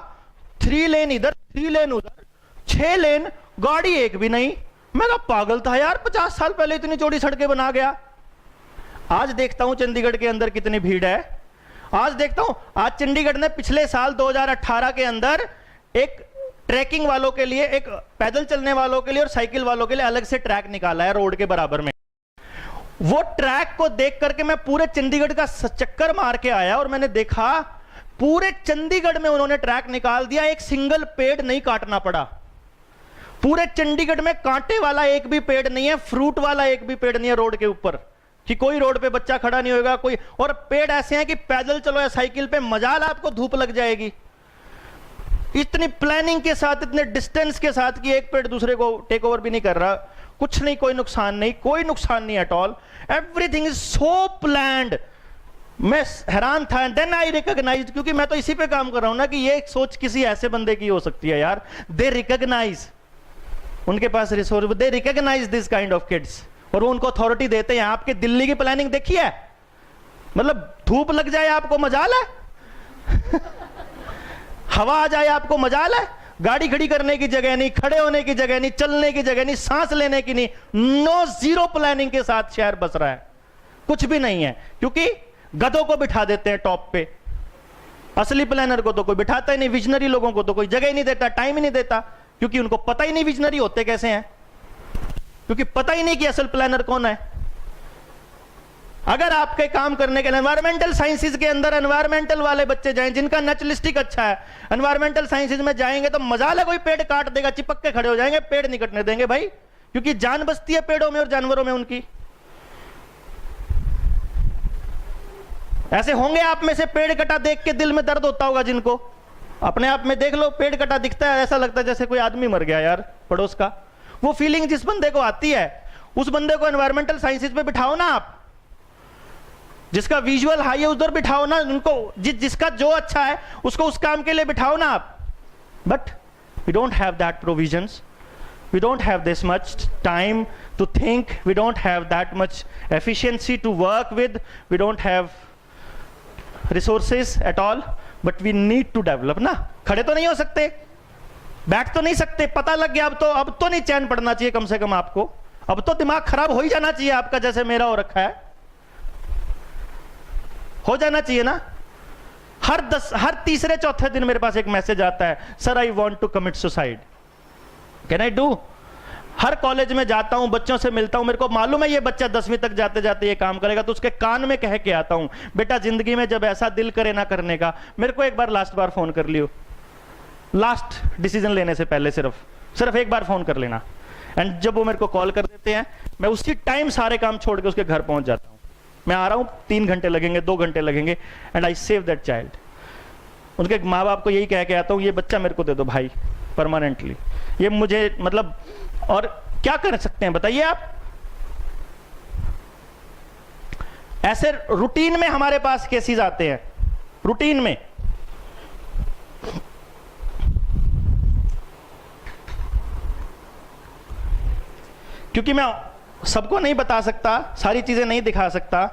3 लेन इधर 3 लेन उधर, 6 लेन, गाड़ी एक भी नहीं। मैं कहा पागल था यार, 50 साल पहले इतनी चौड़ी सड़कें बना गया। आज देखता हूं चंडीगढ़ के अंदर कितनी भीड़ है। आज देखता हूं, आज चंडीगढ़ ने पिछले साल 2018 के अंदर एक ट्रैकिंग वालों के लिए, एक पैदल चलने वालों के लिए और साइकिल वालों के लिए अलग से ट्रैक निकाला है रोड के बराबर में। वो ट्रैक को देख करके मैं पूरे चंडीगढ़ का चक्कर मार के आया और मैंने देखा पूरे चंडीगढ़ में उन्होंने ट्रैक निकाल दिया, एक सिंगल पेड़ नहीं काटना पड़ा। पूरे चंडीगढ़ में कांटे वाला एक भी पेड़ नहीं है, फ्रूट वाला एक भी पेड़ नहीं है रोड के ऊपर, कि कोई रोड पे बच्चा खड़ा नहीं होगा कोई। और पेड़ ऐसे हैं कि पैदल चलो या साइकिल पे मजाल आपको धूप लग जाएगी। इतनी प्लानिंग के साथ, इतने डिस्टेंस के साथ कि एक पेड़ दूसरे को टेक ओवर भी नहीं कर रहा, कुछ नहीं, कोई नुकसान नहीं, कोई नुकसान नहीं at all. Everything is so planned. मैं हैरान था, देन आई रिकॉग्नाइज, क्योंकि मैं तो इसी पे काम कर रहा हूं ना, कि ये सोच किसी ऐसे बंदे की हो सकती है यार। दे रिकॉग्नाइज, उनके पास resource, they recognize this kind of kids, और वो उनको अथॉरिटी देते हैं। आपके दिल्ली की प्लानिंग देखी है, मतलब धूप लग जाए आपको मजाल है हवा आ जाए आपको मजाल है, गाड़ी खड़ी करने की जगह नहीं, खड़े होने की जगह नहीं, चलने की जगह नहीं, सांस लेने की नहीं, नो, जीरो प्लानिंग के साथ शहर बस रहा है। कुछ भी नहीं है, क्योंकि गधों को बिठा देते हैं टॉप पे, असली प्लानर को तो कोई बिठाता ही नहीं, विजनरी लोगों को तो कोई जगह ही नहीं देता, टाइम ही नहीं देता, क्योंकि उनको पता ही नहीं विजनरी होते कैसे हैं। क्योंकि पता ही नहीं कि असल प्लानर कौन है। अगर आपके काम करने के लिए एनवायरमेंटल साइंसेज के अंदर एनवायरमेंटल वाले बच्चे जाएं जिनका नेचुरलिस्टिक अच्छा है, एनवायरमेंटल साइंसेज में जाएंगे तो मजाल है, कोई पेड़ काट देगा, चिपक के खड़े हो जाएंगे, पेड़ नहीं कटने देंगे भाई, क्योंकि जान बसती है पेड़ों में और जानवरों में उनकी। ऐसे होंगे आप में से पेड़ कटा देख के दिल में दर्द होता होगा जिनको, अपने आप में देख लो, पेड़ कटा दिखता है ऐसा लगता है जैसे कोई आदमी मर गया यार पड़ोस का। वो फीलिंग जिस बंदे को आती है उस बंदे को एनवायरमेंटल साइंसेज पे बिठाओ ना आप, जिसका विजुअल हाई है उधर बिठाओ ना उनको, जिसका जो अच्छा है उसको उस काम के लिए बिठाओ ना आप। But we don't have that provisions, we don't have this much time to think, we don't have that much efficiency to work with, we don't have resources at all, but we need to develop ना। खड़े तो नहीं हो सकते, बैठ तो नहीं सकते, पता लग गया अब तो नहीं चैन पड़ना चाहिए कम से कम आपको, अब तो दिमाग खराब हो ही जाना चाहिए आपका, जैसे मेरा हो रखा है, हो जाना चाहिए ना। हर तीसरे चौथे दिन मेरे पास एक मैसेज आता है, sir I want to commit suicide, can I do. हर कॉलेज में जाता हूं, बच्चों से मिलता हूं, मेरे को मालूम है ये बच्चा 10वीं तक जाते जाते ये काम करेगा, तो उसके कान में कह के आता हूं, बेटा जिंदगी में जब ऐसा दिल करे ना करने का, मेरे को एक बार लास्ट बार फोन कर लियो, लास्ट डिसीजन लेने से पहले सिर्फ एक बार फोन कर लेना। एंड जब वो मेरे को कॉल कर देते हैं, मैं उसी टाइम सारे काम छोड़ के उसके घर पहुंच जाता हूं। मैं आ रहा हूं, 3 घंटे लगेंगे, 2 घंटे लगेंगे, and I save that child. उनके माँ बाप को यही कह के आता हूं, ये बच्चा मेरे को दे दो भाई परमानेंटली, ये मुझे मतलब, और क्या कर सकते हैं बताइए आप। ऐसे रूटीन में हमारे पास केसेस आते हैं, रूटीन में। क्योंकि मैं सबको नहीं बता सकता, सारी चीजें नहीं दिखा सकता,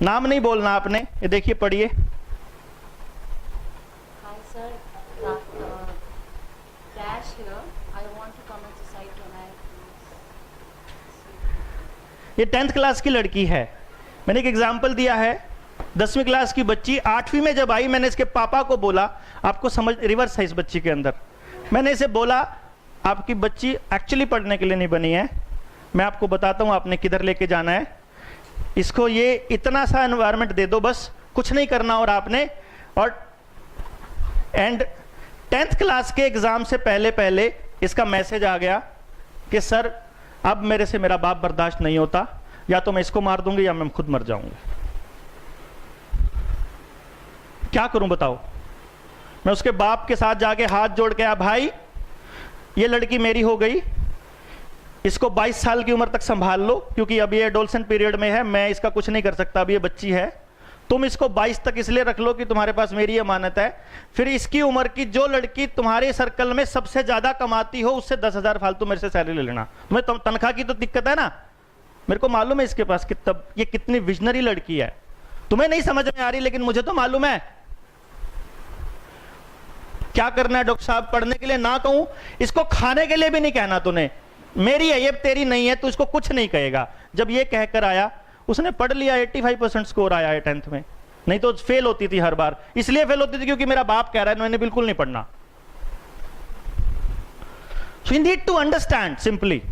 नाम नहीं बोलना आपने, ये देखिए पढ़िए। ये 10th क्लास की लड़की है। मैंने एक एग्जाम्पल दिया है, 10वीं क्लास की बच्ची 8वीं में जब आई, मैंने इसके पापा को बोला, आपको समझ रिवर्स है इस बच्ची के अंदर, मैंने इसे बोला आपकी बच्ची एक्चुअली पढ़ने के लिए नहीं बनी है, मैं आपको बताता हूं आपने किधर लेके जाना है, इसको ये इतना सा एनवायरनमेंट दे दो, बस कुछ नहीं करना और आपने। और एंड 10th क्लास के एग्जाम से पहले इसका मैसेज आ गया कि सर अब मेरे से मेरा बाप बर्दाश्त नहीं होता, या तो मैं इसको मार दूंगी या मैं खुद मर जाऊंगी, क्या करूं बताओ। मैं उसके बाप के साथ जाके हाथ जोड़ के, भाई ये लड़की मेरी हो गई, इसको 22 साल की उम्र तक संभाल लो, क्योंकि अभी ये एडोलसेंट पीरियड में है, मैं इसका कुछ नहीं कर सकता, अभी ये बच्ची है, तुम इसको 22 तक इसलिए रख लो कि तुम्हारे पास मेरी अमानत है, फिर इसकी उम्र की जो लड़की तुम्हारे सर्कल में सबसे ज्यादा कमाती हो उससे 10,000 फालतू मेरे से सैलरी ले लेना। तुम्हें तनख्वाह की तो दिक्कत है ना, मेरे को मालूम है इसके पास ये कितनी विजनरी लड़की है, तुम्हें नहीं समझ में आ रही, लेकिन मुझे तो मालूम है क्या करना है। डॉक्टर साहब पढ़ने के लिए ना कहूं, इसको खाने के लिए भी नहीं कहना, तूने मेरी है ये तेरी नहीं है, तो इसको कुछ नहीं कहेगा। जब ये कहकर आया, उसने पढ़ लिया, 85% स्कोर आया है 10th में, नहीं तो फेल होती थी हर बार, इसलिए फेल होती थी क्योंकि मेरा बाप कह रहा है, मैंने बिल्कुल नहीं पढ़ना। So you need to understand simply,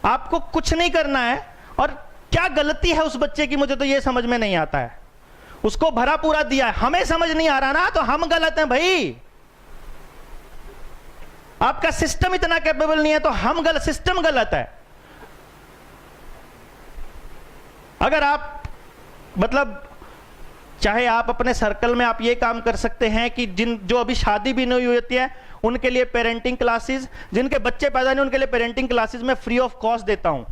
आपको कुछ नहीं करना है। और क्या गलती है उस बच्चे की, मुझे तो ये समझ में नहीं आता है। उसको भरा पूरा दिया है, हमें समझ नहीं आ रहा ना, तो हम गलत हैं भाई। आपका सिस्टम इतना कैपेबल नहीं है तो हम गलत, सिस्टम गलत है। अगर आप मतलब चाहे आप अपने सर्कल में आप ये काम कर सकते हैं कि जो अभी शादी भी नहीं हुई होती है उनके लिए पेरेंटिंग क्लासेस, जिनके बच्चे पैदा नहीं उनके लिए पेरेंटिंग क्लासेस मैं फ्री ऑफ कॉस्ट देता हूं।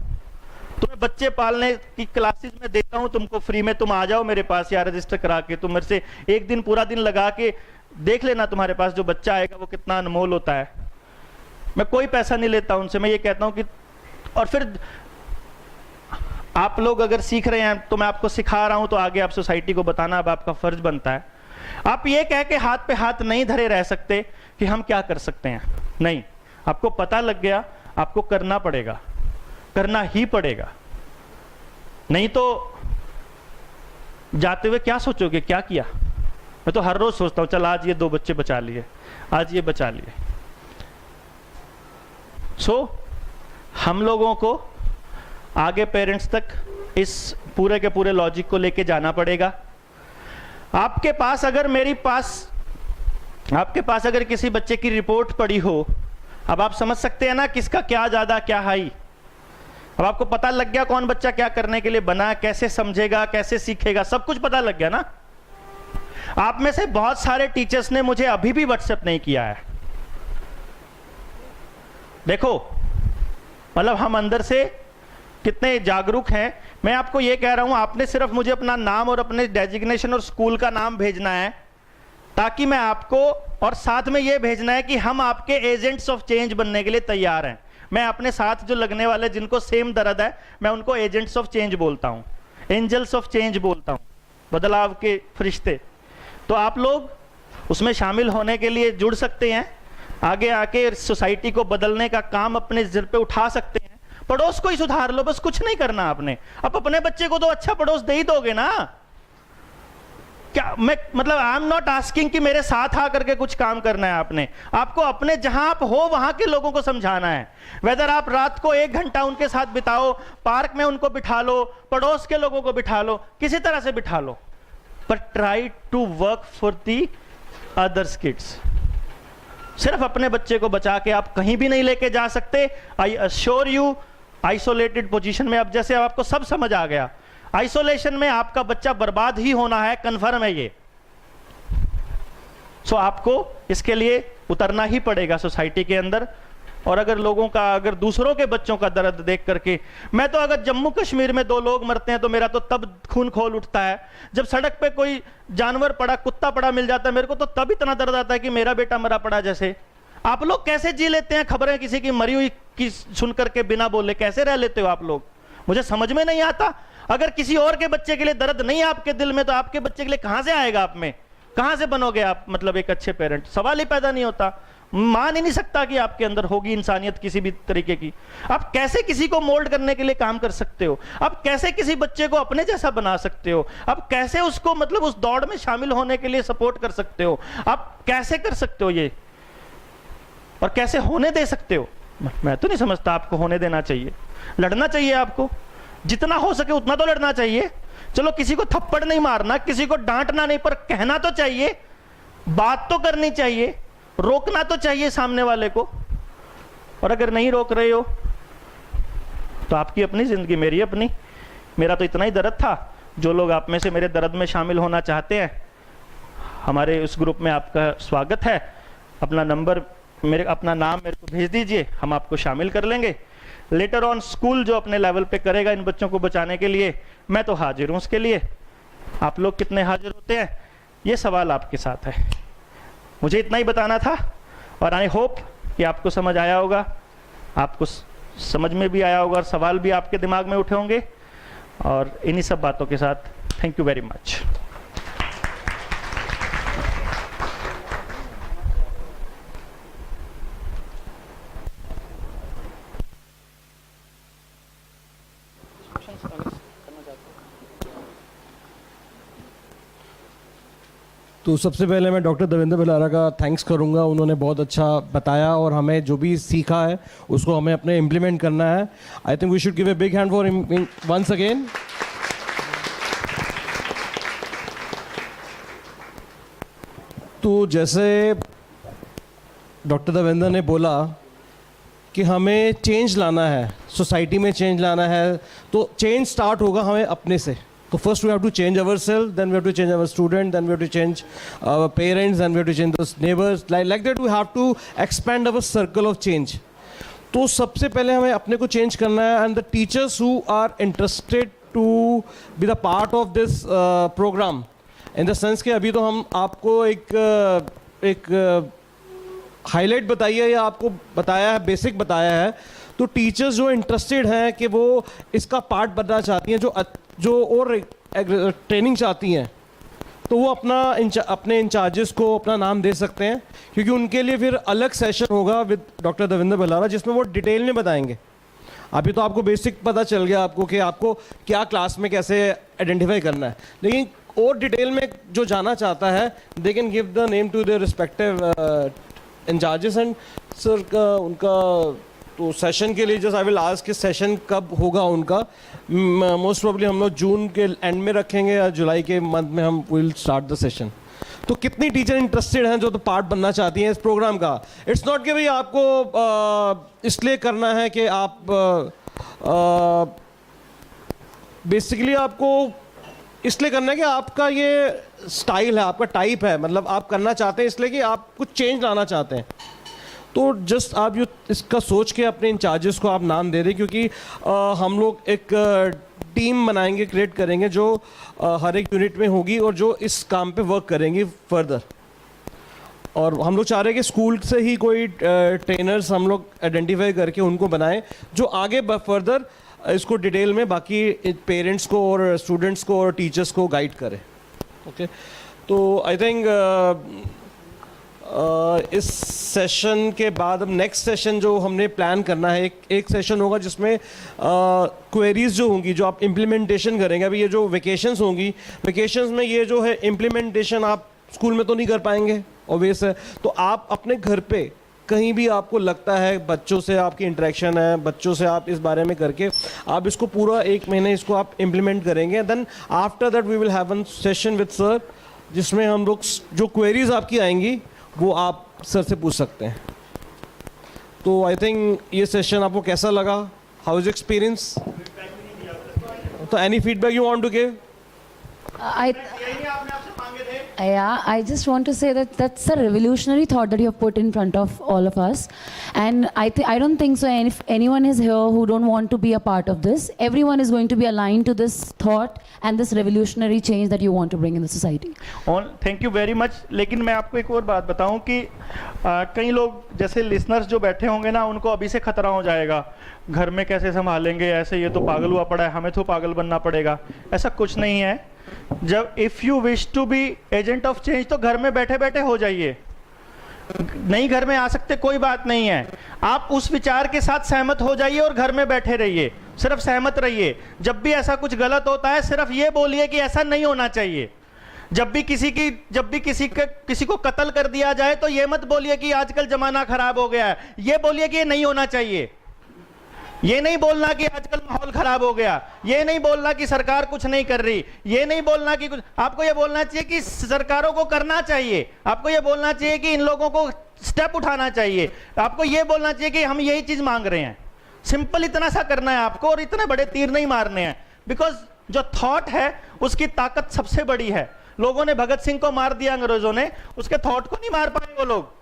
तुम्हें बच्चे पालने की क्लासेस में देता हूं तुमको फ्री में, तुम आ जाओ मेरे पास या रजिस्टर करा के, तुम मेरे से एक दिन पूरा दिन लगा के देख लेना, तुम्हारे पास जो बच्चा आएगा वो कितना अनमोल होता है। मैं कोई पैसा नहीं लेता उनसे, मैं ये कहता हूं कि, और फिर आप लोग अगर सीख रहे हैं तो मैं आपको सिखा रहा हूं, तो आगे आप सोसाइटी को बताना अब आपका फर्ज बनता है। आप ये कह के हाथ पे हाथ नहीं धरे रह सकते कि हम क्या कर सकते हैं, नहीं, आपको पता लग गया, आपको करना पड़ेगा, करना ही पड़ेगा, नहीं तो जाते हुए क्या सोचोगे क्या किया। मैं तो हर रोज सोचता हूँ चल आज ये 2 बच्चे बचा लिए, आज ये बचा लिए। हम लोगों को आगे पेरेंट्स तक इस पूरे के पूरे लॉजिक को लेके जाना पड़ेगा। आपके पास अगर किसी बच्चे की रिपोर्ट पड़ी हो, अब आप समझ सकते हैं ना किसका क्या ज्यादा क्या हाई। अब आपको पता लग गया कौन बच्चा क्या करने के लिए बना, कैसे समझेगा, कैसे सीखेगा, सब कुछ पता लग गया ना। आप में से बहुत सारे टीचर्स ने मुझे अभी भी व्हाट्सएप नहीं किया है। देखो मतलब हम अंदर से कितने जागरूक हैं। मैं आपको यह कह रहा हूं, आपने सिर्फ मुझे अपना नाम और अपने डेजिग्नेशन और स्कूल का नाम भेजना है, ताकि मैं आपको, और साथ में यह भेजना है कि हम आपके एजेंट्स ऑफ चेंज बनने के लिए तैयार हैं। मैं अपने साथ जो लगने वाले जिनको सेम दर्द है, मैं उनको एजेंट्स ऑफ चेंज बोलता हूं, एंजल्स ऑफ चेंज बोलता हूं, बदलाव के फरिश्ते। तो आप लोग उसमें शामिल होने के लिए जुड़ सकते हैं, आगे आके सोसाइटी को बदलने का काम अपने सिर पे उठा सकते हैं। पड़ोस को ही सुधार लो, बस कुछ नहीं करना आपने। अब अपने बच्चे को तो अच्छा पड़ोस दे ही दोगे ना। क्या मैं मतलब आई एम नॉट आस्किंग कि मेरे साथ आकर के कुछ काम करना है आपने, आपको अपने जहां आप हो वहां के लोगों को समझाना है। वेदर आप रात को 1 घंटा उनके साथ बिताओ, पार्क में उनको बिठा लो, पड़ोस के लोगों को बिठा लो, किसी तरह से बिठा लो, पर try to work for the others kids. सिर्फ अपने बच्चे को बचा के आप कहीं भी नहीं लेके जा सकते। I assure you, isolated position में, अब जैसे आपको सब समझ आ गया, आइसोलेशन में आपका बच्चा बर्बाद ही होना है, कन्फर्म है ये। आपको इसके लिए उतरना ही पड़ेगा सोसाइटी के अंदर। और अगर दूसरों के बच्चों का दर्द देख करके, मैं तो अगर जम्मू कश्मीर में 2 लोग मरते हैं तो मेरा तो तब खून खोल उठता है। जब सड़क पे कोई जानवर पड़ा, कुत्ता पड़ा मिल जाता है, मेरे को तो तब इतना दर्द आता है कि मेरा बेटा मरा पड़ा जैसे। आप लोग कैसे जी लेते हैं खबरें किसी की मरी हुई की सुन करके बिना बोले, कैसे रह लेते हो आप लोग? मुझे समझ में नहीं आता। अगर किसी और के बच्चे के लिए दर्द नहीं है आपके दिल में, तो आपके बच्चे के लिए कहां से आएगा आप में? कहां से बनोगे आप मतलब एक अच्छे पेरेंट? सवाल ही पैदा नहीं होता। मान ही नहीं सकता कि आपके अंदर होगी इंसानियत किसी भी तरीके की। आप कैसे किसी को मोल्ड करने के लिए काम कर सकते हो? आप कैसे किसी बच्चे को अपने जैसा बना सकते हो? आप कैसे उसको मतलब उस दौड़ में शामिल होने के लिए सपोर्ट कर सकते हो? आप कैसे कर सकते हो ये, और कैसे होने दे सकते हो? मैं तो नहीं समझता आपको होने देना चाहिए। लड़ना चाहिए आपको, जितना हो सके उतना तो लड़ना चाहिए। चलो किसी को थप्पड़ नहीं मारना, किसी को डांटना नहीं, पर कहना तो चाहिए, बात तो करनी चाहिए, रोकना तो चाहिए सामने वाले को। और अगर नहीं रोक रहे हो तो आपकी अपनी जिंदगी, मेरी अपनी। मेरा तो इतना ही दर्द था। जो लोग आप में से मेरे दर्द में शामिल होना चाहते हैं, हमारे उस ग्रुप में आपका स्वागत है। अपना नाम मेरे को भेज दीजिए, हम आपको शामिल कर लेंगे। लेटर ऑन स्कूल जो अपने लेवल पे करेगा इन बच्चों को बचाने के लिए, मैं तो हाजिर हूं उसके लिए। आप लोग कितने हाजिर होते हैं, ये सवाल आपके साथ है। मुझे इतना ही बताना था, और आई होप कि आपको समझ आया होगा, आपको समझ में भी आया होगा, और सवाल भी आपके दिमाग में उठे होंगे। और इन्हीं सब बातों के साथ थैंक यू वेरी मच। तो सबसे पहले मैं डॉक्टर देवेंद्र भलारा का थैंक्स करूंगा। उन्होंने बहुत अच्छा बताया, और हमें जो भी सीखा है उसको हमें अपने इम्प्लीमेंट करना है। I think we should give a big hand for him once again. तो जैसे डॉक्टर देवेंद्र ने बोला कि हमें चेंज लाना है, सोसाइटी में चेंज लाना है, तो चेंज स्टार्ट होगा हमें अपने से। So first we have to change ourselves, then we have to change our students, then we have to change our parents, then we have to change those neighbors. Like that we have to expand our circle of change. तो सबसे पहले हमें अपने को change करना है, and the teachers who are interested to be the part of this program, in the sense कि अभी तो हम आपको एक highlight बताई है या आपको बताया है, basic बताया है। तो टीचर्स जो इंटरेस्टेड हैं कि वो इसका पार्ट बनना चाहती हैं, जो और ट्रेनिंग चाहती हैं, तो वो अपने इंचार्जेस को अपना नाम दे सकते हैं, क्योंकि उनके लिए फिर अलग सेशन होगा विद डॉक्टर देवेंद्र भलारा, जिसमें वो डिटेल में बताएंगे। अभी तो आपको बेसिक पता चल गया आपको कि आपको क्या क्लास में कैसे आइडेंटिफाई करना है, लेकिन और डिटेल में जो जाना चाहता है they can give the name to the respective incharges and sir का उनका तो सेशन के लिए जस्ट आई विल आस्क कि सेशन कब होगा उनका. मोस्ट प्रोबेबली हम लोग जून के एंड में रखेंगे या जुलाई के मंथ में हम विल स्टार्ट द सेशन. तो कितनी टीचर इंटरेस्टेड हैं जो तो पार्ट बनना चाहती हैं इस प्रोग्राम का. इट्स नॉट कि भाई आपको इसलिए करना है कि आप बेसिकली आपको इसलिए करना है कि आपका ये स्टाइल है, आपका टाइप है, मतलब आप करना चाहते हैं इसलिए कि आप कुछ चेंज लाना चाहते हैं. तो जस्ट आप ये इसका सोच के अपने इंचार्जेस को आप नाम दे दें, क्योंकि हम लोग एक टीम बनाएंगे, क्रिएट करेंगे जो हर एक यूनिट में होगी और जो इस काम पे वर्क करेंगी फर्दर. और हम लोग चाह रहे हैं कि स्कूल से ही कोई ट्रेनर्स हम लोग आइडेंटिफाई करके उनको बनाएं जो आगे फर्दर इसको डिटेल में बाकी पेरेंट्स को और स्टूडेंट्स को और टीचर्स को गाइड करें. ओके, तो आई थिंक इस सेशन के बाद अब नेक्स्ट सेशन जो हमने प्लान करना है, एक सेशन होगा जिसमें क्वेरीज जो होंगी जो आप इम्प्लीमेंटेशन करेंगे. अभी ये जो वेकेशंस होंगी, वेकेशंस में ये जो है इम्प्लीमेंटेशन आप स्कूल में तो नहीं कर पाएंगे, ऑब्वियस है. तो आप अपने घर पे कहीं भी आपको लगता है बच्चों से आपकी इंटरेक्शन है, बच्चों से आप इस बारे में करके आप इसको पूरा 1 महीने इसको आप इम्प्लीमेंट करेंगे. Then after that we will have one session with sir जिसमें हम लोग जो क्वेरीज आपकी आएंगी वो आप सर से पूछ सकते हैं. तो आई थिंक ये सेशन आपको कैसा लगा, हाउ इज एक्सपीरियंस? तो any feedback you want to give? I just want to say that that's a revolutionary thought that you have put in front of all of us, and I don't think so. And if anyone is here who don't want to be a part of this, everyone is going to be aligned to this thought and this revolutionary change that you want to bring in the society. Thank you very much. लेकिन मैं आपको एक और बात बताऊं कि कई लोग जैसे लिसनर्स जो बैठे होंगे ना, उनको अभी से खतरा हो जाएगा, घर में कैसे संभालेंगे, ऐसे ये तो पागल हुआ पड़ा है, हमें तो पागल बनना पड़ेगा. ऐसा कुछ नहीं है. जब if you wish to be agent of change तो घर में बैठे बैठे हो जाइए. नहीं घर में आ सकते कोई बात नहीं है, आप उस विचार के साथ सहमत हो जाइए और घर में बैठे रहिए, सिर्फ सहमत रहिए. जब भी ऐसा कुछ गलत होता है सिर्फ ये बोलिए कि ऐसा नहीं होना चाहिए. जब भी किसी को कत्ल कर दिया जाए तो ये मत बोलिए कि आजकल जमाना खराब हो गया है, ये बोलिए कि ये नहीं होना चाहिए. ये नहीं बोलना कि आजकल माहौल खराब हो गया, ये नहीं बोलना कि सरकार कुछ नहीं कर रही, ये नहीं बोलना कि कुछ. आपको ये बोलना चाहिए कि सरकारों को करना चाहिए, आपको ये बोलना चाहिए कि इन लोगों को स्टेप उठाना चाहिए, आपको ये बोलना चाहिए कि हम यही चीज मांग रहे हैं. सिंपल इतना सा करना है आपको, और इतने बड़े तीर नहीं मारने हैं. बिकॉज जो थॉट है उसकी ताकत सबसे बड़ी है. लोगों ने भगत सिंह को मार दिया अंग्रेजों ने, उसके थॉट को नहीं मार पाए वो लोग,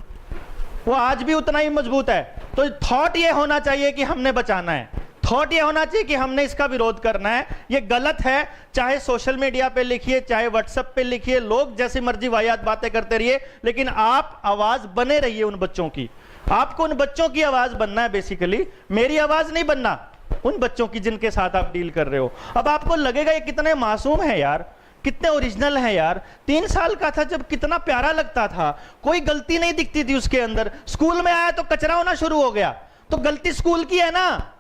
वो आज भी उतना ही मजबूत है. तो थॉट ये होना चाहिए कि हमने बचाना है, थॉट ये होना चाहिए कि हमने इसका विरोध करना है, ये गलत है. चाहे सोशल मीडिया पे लिखिए, चाहे व्हाट्सएप पे लिखिए, लोग जैसी मर्जी वाहियात बातें करते रहिए, लेकिन आप आवाज बने रहिए उन बच्चों की. आपको उन बच्चों की आवाज बनना है. बेसिकली मेरी आवाज नहीं बनना, उन बच्चों की जिनके साथ आप डील कर रहे हो. अब आपको लगेगा ये कितने मासूम है यार, कितने ओरिजिनल है यार. 3 साल का था जब कितना प्यारा लगता था, कोई गलती नहीं दिखती थी उसके अंदर. स्कूल में आया तो कचरा होना शुरू हो गया. तो गलती स्कूल की है ना.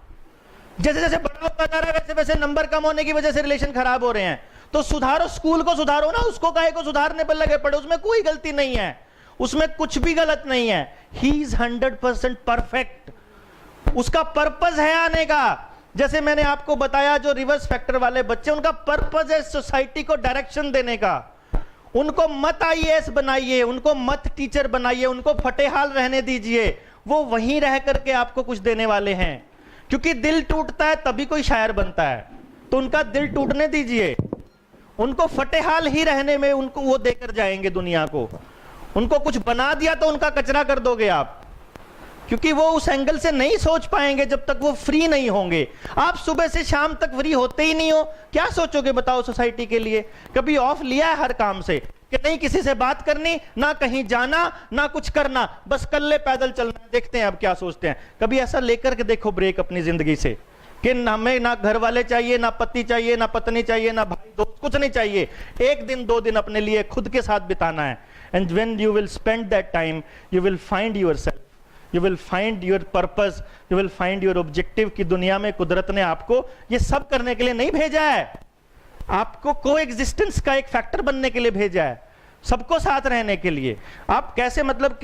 जैसे जैसे बड़ा होता जा रहा है वैसे वैसे नंबर कम होने की वजह से रिलेशन खराब हो रहे हैं. तो सुधारो, स्कूल को सुधारो ना, उसको काहे को सुधारने पर लगे पड़े. उसमें कोई गलती नहीं है, उसमें कुछ भी गलत नहीं है. He is 100% perfect. उसका पर्पस है आने का. जैसे मैंने आपको बताया, जो रिवर्स फैक्टर वाले बच्चे, उनका पर्पस है सोसाइटी को डायरेक्शन देने का. उनको मत आईएएस बनाइए, उनको मत टीचर बनाइए, उनको फटेहाल रहने दीजिए. वो वहीं रह करके आपको कुछ देने वाले हैं. क्योंकि दिल टूटता है तभी कोई शायर बनता है. तो उनका दिल टूटने दीजिए, उनको फटेहाल ही रहने में उनको वो देकर जाएंगे दुनिया को. उनको कुछ बना दिया तो उनका कचरा कर दोगे आप, क्योंकि वो उस एंगल से नहीं सोच पाएंगे जब तक वो फ्री नहीं होंगे. आप सुबह से शाम तक फ्री होते ही नहीं हो, क्या सोचोगे बताओ सोसाइटी के लिए? कभी ऑफ लिया है हर काम से कि नहीं किसी से बात करनी, ना कहीं जाना, ना कुछ करना, बस कल्ले पैदल चलना. देखते हैं अब क्या सोचते हैं. कभी ऐसा लेकर के देखो ब्रेक अपनी जिंदगी से कि हमें ना घर वाले चाहिए, ना पति चाहिए, ना पत्नी चाहिए, ना भाई दोस्त, कुछ नहीं चाहिए. 1 दिन 2 दिन अपने लिए खुद के साथ बिताना है. And when you will spend that time you will find yourself, you will find your purpose, you will find your objective. की दुनिया में कुदरत ने आपको ये सब करने के लिए नहीं भेजा है. आपको को एग्जिस्टेंस का एक फैक्टर बनने के लिए भेजा है, सबको साथ रहने के लिए। आप कैसे मतलब